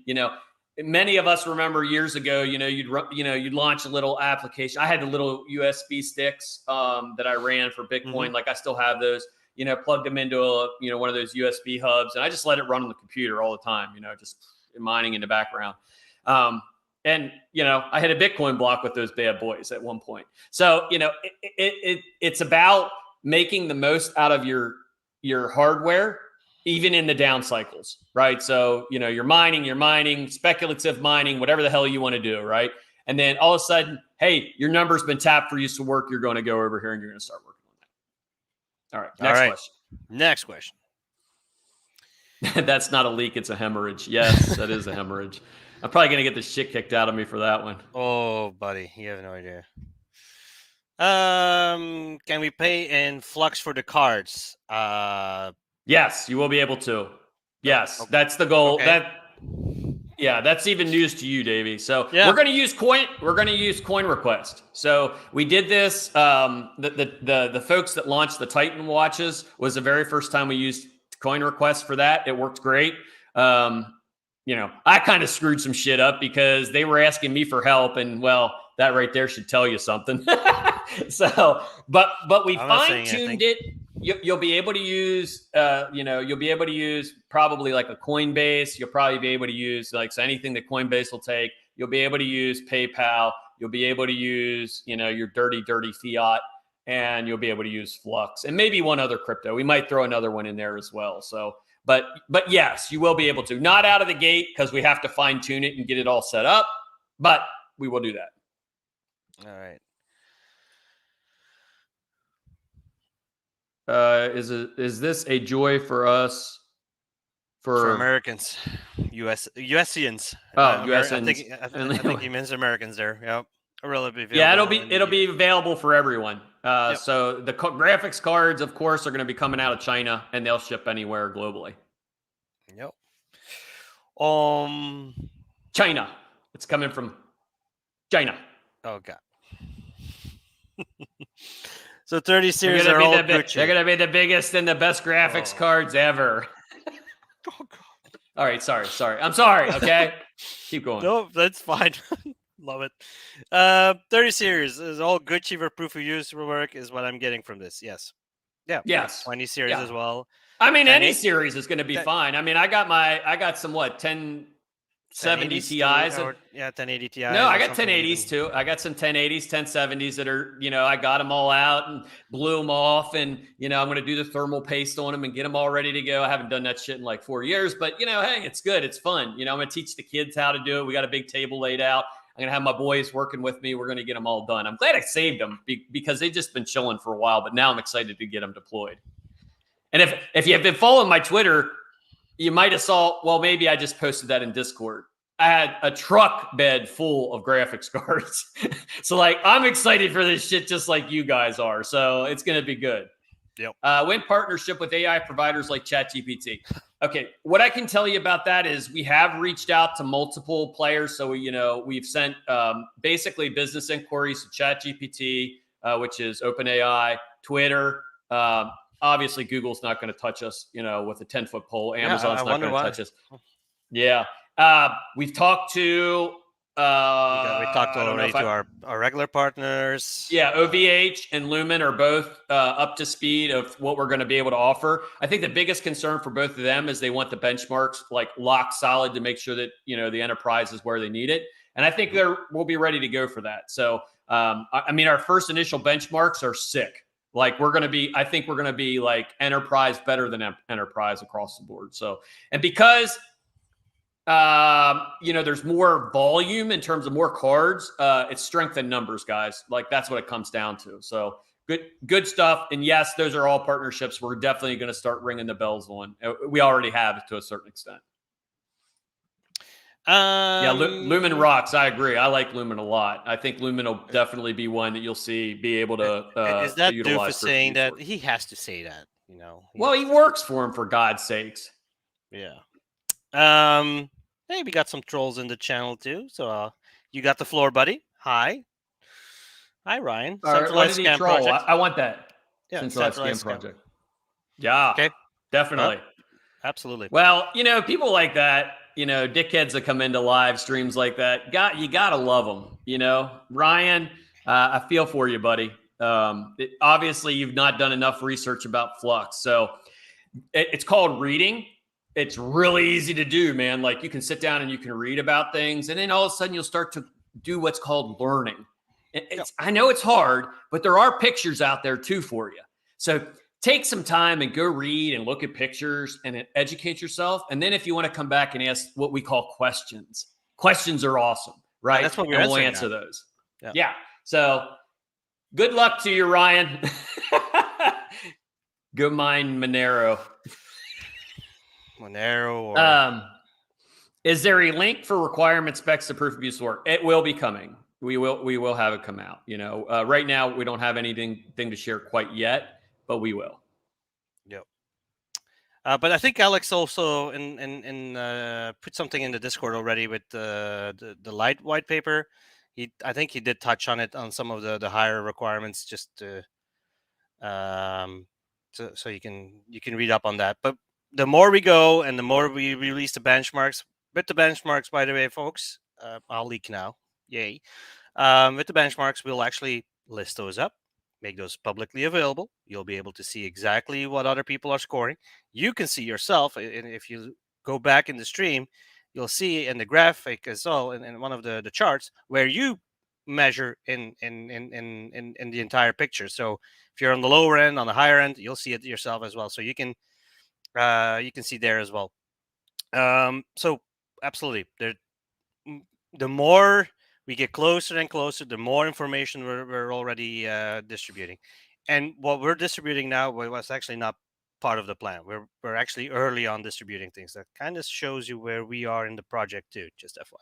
many of us remember years ago, you'd launch a little application. I had the little USB sticks that I ran for Bitcoin. Like, I still have those. Plugged them into one of those USB hubs, and I just let it run on the computer all the time. Just mining in the background. And, I had a Bitcoin block with those bad boys at one point. So, it's about making the most out of your hardware, even in the down cycles, right? So, you're mining, speculative mining, whatever the hell you want to do, right? And then all of a sudden, hey, your number's been tapped for use of work. You're going to go over here and you're going to start working on that. All right. Question. Next question. That's not a leak. It's a hemorrhage. Yes, that is a hemorrhage. I'm probably going to get the shit kicked out of me for that one. Oh, buddy, you have no idea. Can we pay in Flux for the cards? Yes, you will be able to. Yes, okay. That's the goal. Okay. That's even news to you, Davey. So we're going to use coin. We're going to use Coin Request. So we did this. The folks that launched the Titan watches was the very first time we used Coin Request for that. It worked great. I kind of screwed some shit up because they were asking me for help, and well, that right there should tell you something. So, but we fine-tuned it. You'll be able to use, you'll be able to use probably like a Coinbase. You'll probably be able to use anything that Coinbase will take. You'll be able to use PayPal. You'll be able to use, your dirty fiat, and you'll be able to use Flux and maybe one other crypto. We might throw another one in there as well. So. But yes, you will be able to. Not out of the gate, because we have to fine tune it and get it all set up, but we will do that. All right. Is this a joy for us? For Americans, USians. USians. I think he means Americans there. Yep. It'll be available for everyone. So the graphics cards, of course, are going to be coming out of China, and they'll ship anywhere globally. Yep. China. It's coming from China. Oh God. So 30 series are all Gucci. They're going to be the biggest and the best graphics cards ever. Oh God. All right. Sorry. I'm sorry. Okay. Keep going. No, that's fine. Love it. 30 series is all Gucci for proof of use work is what I'm getting from this. Yes. Yeah. Yes. 20 series as well. I mean, any series is going to be fine. I mean, I got some 10 70 1080s Ti's. or 1080 Ti's. No, I or got something 1080s even. too. I got some 1080s, 1070s that are, I got them all out and blew them off. And, I'm going to do the thermal paste on them and get them all ready to go. I haven't done that shit in like 4 years, but, hey, it's good. It's fun. I'm going to teach the kids how to do it. We got a big table laid out. I'm going to have my boys working with me. We're going to get them all done. I'm glad I saved them because they've just been chilling for a while, but now I'm excited to get them deployed. And if you have been following my Twitter, you might have saw, well, maybe I just posted that in Discord. I had a truck bed full of graphics cards. So I'm excited for this shit just like you guys are. So it's going to be good. Yep. We're in partnership with AI providers like ChatGPT. Okay. What I can tell you about that is we have reached out to multiple players. So, we've sent basically business inquiries to ChatGPT, which is OpenAI, Twitter. Obviously, Google's not going to touch us, with a 10-foot pole. Amazon's not going to touch us. Yeah. We've talked to we talked already to our regular partners. Yeah, OVH and Lumen are both up to speed of what we're going to be able to offer. I think the biggest concern for both of them is they want the benchmarks lock solid to make sure that the enterprise is where they need it. And I think we'll be ready to go for that. So our first initial benchmarks are sick. I think we're going to be enterprise better than enterprise across the board. So, and because there's more volume in terms of more cards, it's strength in numbers, guys. That's what it comes down to. So good stuff. And yes, those are all partnerships we're definitely going to start ringing the bells on. We already have to a certain extent. Lumen rocks. I agree. I like Lumen a lot. I think Lumen will definitely be one that you'll be able to is that utilize. Doofus saying that? He has to say that, Well, he works for him, for God's sakes. Yeah. Hey, we got some trolls in the channel too. So you got the floor, buddy. Hi, Ryan. Centralized Scam Project. I want that. Yeah, Centralized Scam Project. Yeah. Okay. Definitely. Absolutely. Well, people like that, dickheads that come into live streams like that, you gotta love them. Ryan, I feel for you, buddy. Obviously, you've not done enough research about Flux, so it's called reading. It's really easy to do, man. You can sit down and you can read about things, and then all of a sudden you'll start to do what's called learning. I know it's hard, but there are pictures out there too for you. So take some time and go read and look at pictures and educate yourself. And then if you want to come back and ask what we call questions, questions are awesome, right? That's what we'll answer those. Yeah. So good luck to you, Ryan. Go mine Monero. Is there a link for requirement specs to proof of use work? It will be coming. We will have it come out. Right now we don't have anything to share quite yet, but we will. Yep. But I think Alex also put something in the Discord already with the light white paper. I think he did touch on it on some of the higher requirements, just to, so you can read up on that. But the more we go and the more we release the benchmarks, with the benchmarks, by the way, folks, I'll leak now. Yay. With the benchmarks, we'll actually list those up, make those publicly available. You'll be able to see exactly what other people are scoring. You can see yourself, and if you go back in the stream, you'll see in the graphic as well, in one of the charts, where you measure in the entire picture. So if you're on the lower end, on the higher end, you'll see it yourself as well. So you can see there as well. So absolutely, the more we get closer and closer, the more information we're already distributing. And what we're distributing now was actually not part of the plan. We're actually early on distributing things. That kind of shows you where we are in the project too, just FYI.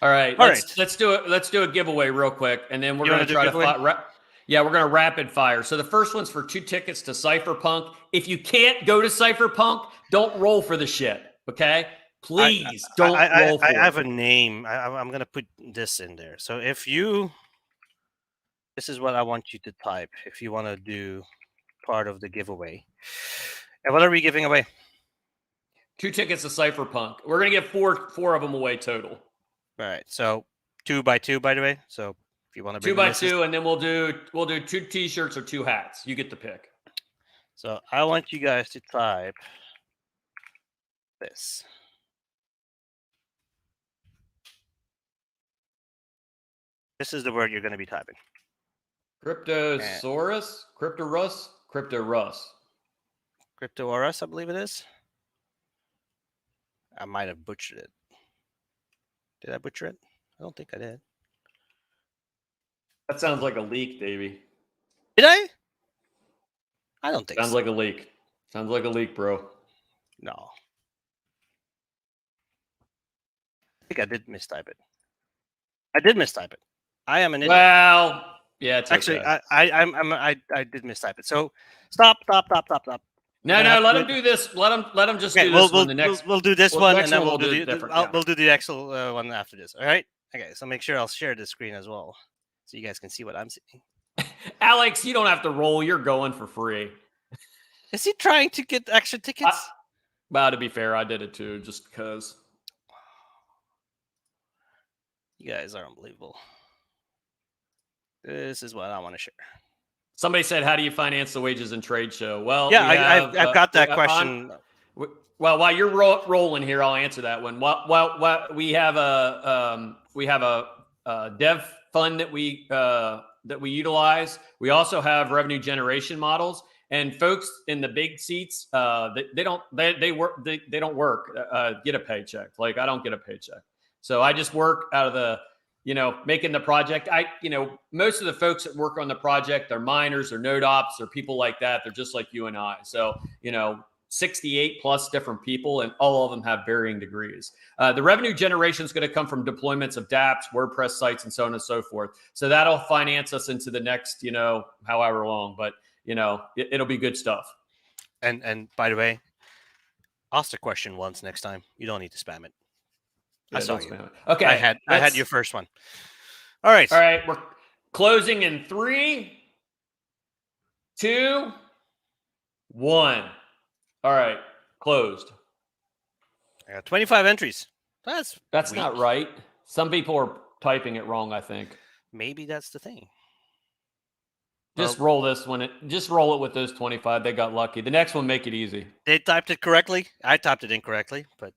All right. Let's do it. Let's do a giveaway real quick, and then we're going to try to we're going to rapid fire. So the first one's for 2 tickets to Cypherpunk. If you can't go to Cypherpunk, don't roll for the shit. Okay. Please don't roll for it. I have a name. I'm going to put this in there. So this is what I want you to type if you want to do part of the giveaway. And what are we giving away? 2 tickets to Cypherpunk. We're going to give four of them away total. All right. So 2 by 2, by the way. So if you want to bring 2 by 2, and then we'll do 2 t-shirts or 2 hats. You get the pick. So I want you guys to type this. This is the word you're going to be typing. Cryptosaurus? Cryptorus? Cryptorus. Cryptosaurus, I believe it is. I might have butchered it. Did I butcher it? I don't think I did. That sounds like a leak, Davey. Did I? I don't think Sounds so. like a leak. Sounds like a leak, bro. No. I think I did mistype it. I did mistype it. I am an idiot. Well, yeah, it's Actually, okay. I did mistype it. So stop. No, let him do this. Let him just do this one. The next we'll do this one, next and then we'll do different. we'll do the actual one after this. All right. Okay. So make sure I'll share the screen as well, so you guys can see what I'm seeing. Alex, you don't have to roll. You're going for free. Is he trying to get extra tickets? Well, to be fair, I did it too, just because. You guys are unbelievable. This is what I want to share. Somebody said, "How do you finance the wages and trade show?" Well, yeah, I've got that question. Well, while you're rolling here, I'll answer that one. Well, we have a dev fund that we utilize. We also have revenue generation models, and folks in the big seats, they don't work get a paycheck. Like I don't get a paycheck, so I just work out of the making the project. Most of the folks that work on the project, they're miners or node ops or people like that. They're just like you and I. So 68 plus different people, and all of them have varying degrees. The revenue generation is going to come from deployments of dApps, WordPress sites, and so on and so forth. So that'll finance us into the next, however long, but it'll be good stuff. And by the way, ask the question once next time. You don't need to spam it. Yeah, I saw you. Okay. I had your first one. All right. We're closing in 3, 2, 1. All right, closed. I got 25 entries. That's weak. Not right. Some people are typing it wrong, I think. Maybe that's the thing. Just roll this one. Just roll it with those 25. They got lucky. The next one, make it easy. They typed it correctly. I typed it incorrectly, but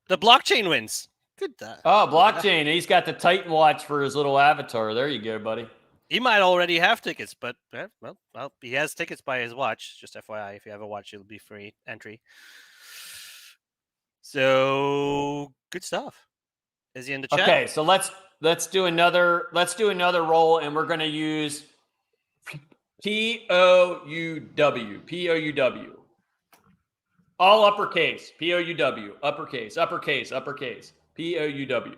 the blockchain wins. Good. Oh, blockchain. He's got the Titan watch for his little avatar. There you go, buddy. He might already have tickets, but well, he has tickets by his watch. Just FYI, if you have a watch, it'll be free entry. So good stuff. Is he in the chat? Okay, so let's do another roll, and we're going to use PoUW. All uppercase. PoUW. Uppercase. PoUW.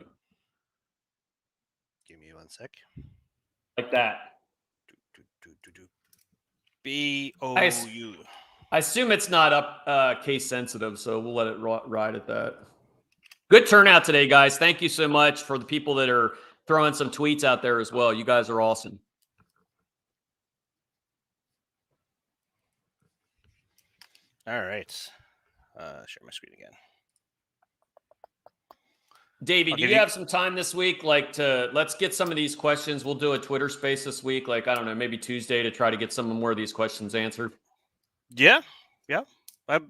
Give me 1 sec. Like that. PoU. I assume it's not up case sensitive, so we'll let it ride at that. Good turnout today, guys. Thank you so much for the people that are throwing some tweets out there as well. You guys are awesome. All right. Share my screen again. Davey, do you have some time this week? Let's get some of these questions. We'll do a Twitter space this week. I don't know, maybe Tuesday to try to get some more of these questions answered. Yeah.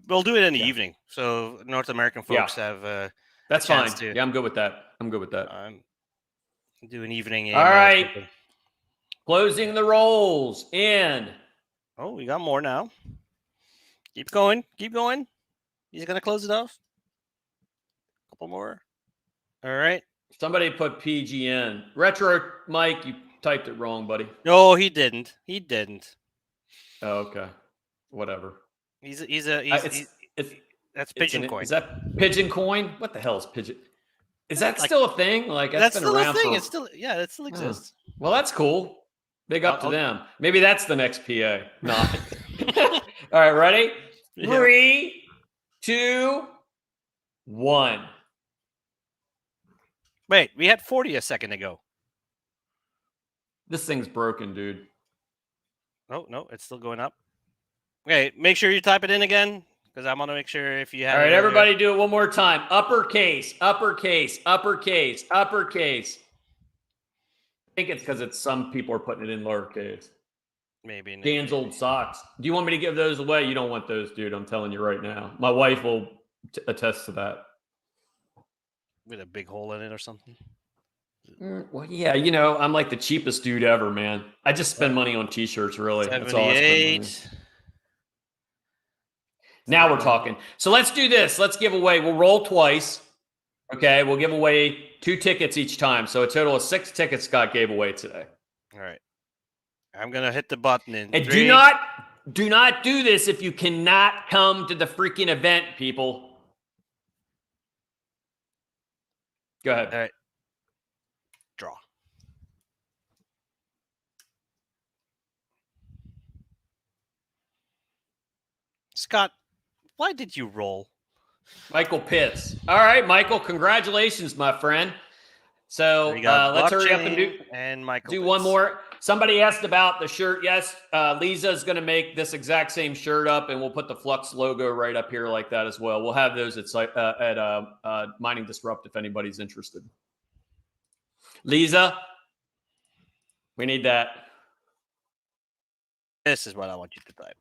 We'll do it in the evening. So North American folks have that's fine. Yeah, I'm good with that. Do an evening. All right. Closing the rolls in. Oh, we got more now. Keep going. He's going to close it off. A couple more. All right. Somebody put PGN. Retro Mike, you typed it wrong, buddy. No, he didn't. Oh, okay. Whatever. That's Pigeon Coin. Is that Pigeon Coin? What the hell is Pigeon? Is that still a thing? That's been still around a thing. It still exists. Well, that's cool. Big up to them. Maybe that's the next PA. No. All right, ready? 3, 2, 1. Wait, we had 40 a second ago. This thing's broken, dude. Oh, no, it's still going up. Okay, make sure you type it in again, because I want to make sure if you have. All right, everybody do it one more time. Uppercase. I think it's because some people are putting it in lowercase. Maybe. Dan's old socks. Do you want me to give those away? You don't want those, dude. I'm telling you right now. My wife will attest to that. with a big hole in it or something. Well, yeah, you know, I'm like the cheapest dude ever, man. I just spend money on t-shirts, really. That's all I spend money on. 78. Now we're talking. So let's do this. Let's give away. We'll roll twice. Okay, we'll give away 2 tickets each time. So a total of 6 tickets Scott gave away today. All right. I'm gonna hit the button in. And 3. do not do this if you cannot come to the freaking event, people. Go ahead. All right. Draw. Scott, why did you roll? Michael Pitts. All right, Michael, congratulations, my friend. So let's hurry up and do one more. Somebody asked about the shirt. Yes, Lisa's going to make this exact same shirt up, and we'll put the Flux logo right up here like that as well. We'll have those at Mining Disrupt if anybody's interested. Lisa, we need that. This is what I want you to type.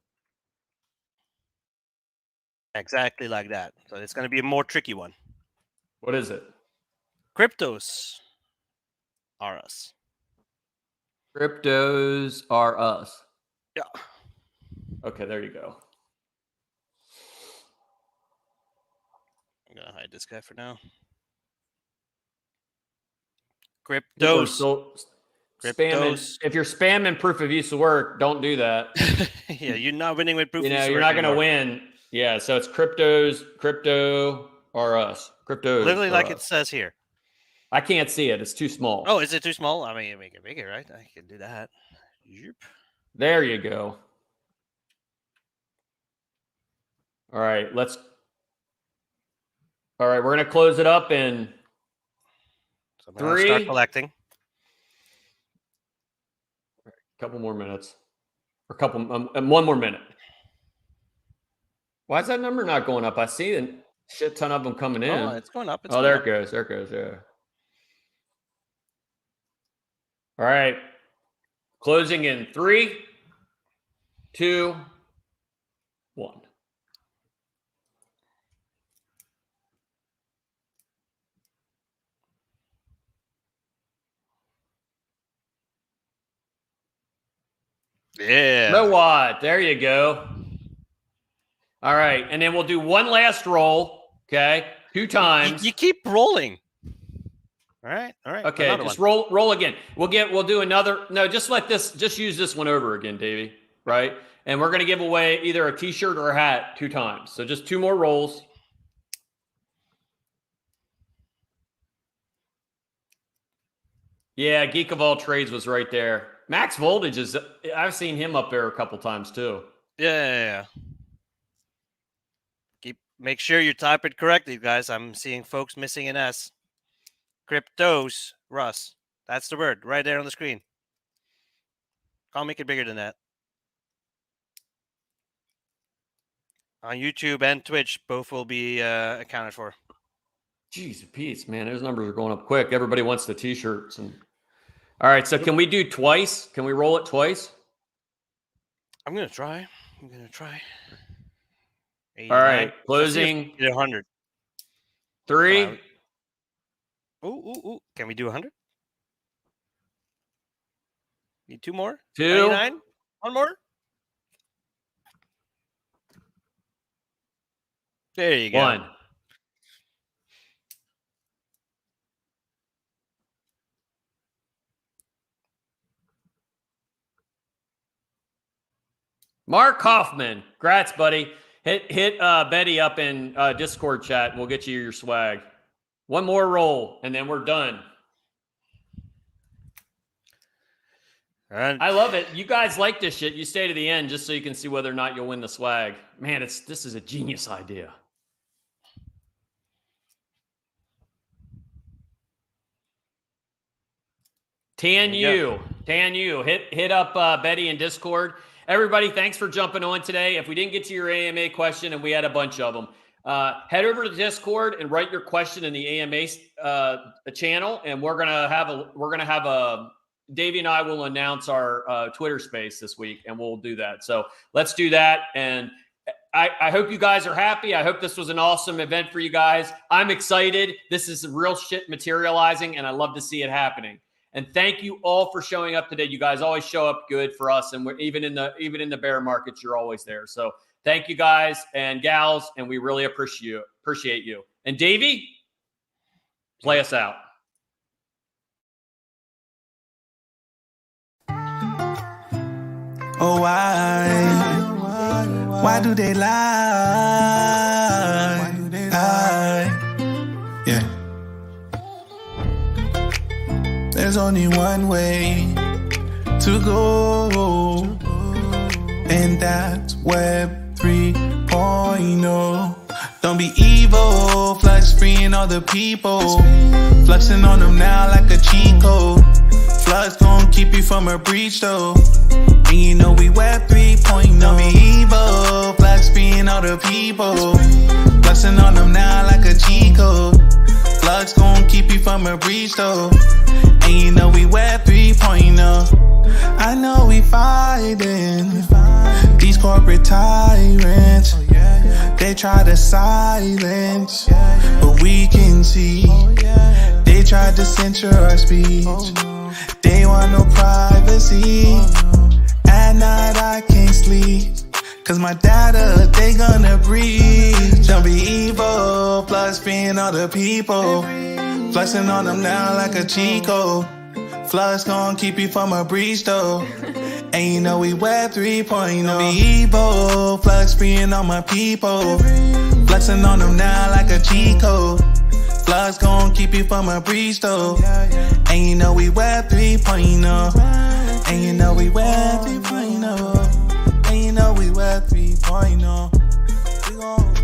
Exactly like that. So it's going to be a more tricky one. What is it? Cryptos are us. Cryptos are us. Yeah. Okay, there you go. I'm going to hide this guy for now. Cryptos. Spamming. If you're spamming proof of use of work, don't do that. Yeah, you're not winning with proof of use of work. You're not going to win. Yeah, so it's crypto are us. Cryptos. Literally like it says here. I can't see it. It's too small. Oh, is it too small? I mean, make it bigger, right? I can do that. Yep. There you go. All right, we're going to close it up in 3. Start collecting. A couple more minutes. Or one more minute. Why is that number not going up? I see a shit ton of them coming in. Oh, it's going up. There it goes. There it goes. Yeah. All right. Closing in 3, 2, 1. Yeah. No what? There you go. All right. And then we'll do one last roll. Okay. 2 times. You keep rolling. All right. Okay. Just roll again. We'll do another. No, just use this one over again, Davey. Right. And we're going to give away either a t-shirt or a hat 2 times. So just 2 more rolls. Yeah. Geek of all trades was right there. Max Voltage I've seen him up there a couple times too. Yeah. Make sure you type it correctly, guys. I'm seeing folks missing an S. Cryptos, Russ. That's the word right there on the screen. I'll make it bigger than that. On YouTube and Twitch, both will be accounted for. Jeez, Pete, man, those numbers are going up quick. Everybody wants the t-shirts. All right, so can we do twice? Can we roll it twice? I'm going to try. 89. All right, closing. 100. 3. Ooh. Can we do 100? Need 2 more? 2. 99? 1 more? There you go. 1. Mark Hoffman, congrats, buddy. Hit Betty up in Discord chat, and we'll get you your swag. 1 more roll, and then we're done. And I love it. You guys like this shit. You stay to the end just so you can see whether or not you'll win the swag. Man, this is a genius idea. Tan you. Hit up Betty in Discord. Everybody, thanks for jumping on today. If we didn't get to your AMA question, and we had a bunch of them, head over to Discord and write your question in the AMA channel, and we're gonna have a Davey and I will announce our Twitter space this week, and we'll do that. So let's do that. And I hope you guys are happy. I hope this was an awesome event for you guys. I'm excited. This is real shit materializing, and I love to see it happening. And thank you all for showing up today. You guys always show up good for us, and we're even in the bear markets, you're always there. So thank you guys and gals, and we really appreciate you. And Davey, play us out. Oh, why do they lie? Yeah. There's only one way to go, and that's Web 3.0. Don't be evil, Flux freeing all the people, fluxing on them now like a cheat code. Flux gon' keep you from a breach though, and you know we Web 3.0. Don't be evil, Flux freeing all the people, fluxing on them now like a cheat code. Flux gon' keep you from a breach though, and you know we Web 3.0. I know we fighting these corporate tyrants. They try to silence, but we can see they tried to censor our speech. They want no privacy. At night I can't sleep, cause my data, they gonna breach. Don't be evil, Flux freeing all the people, fluxing on them now like a cheat code. Flux gon' keep you from a breach though, and you know we Web 3.0. Don't be evil, Flux freeing all my people, fluxing on them now like a cheat code. Flux gon' keep you from a breach though, and you know we Web 3.0. And you know we Web 3.0. And you know we Web 3.0. We gon'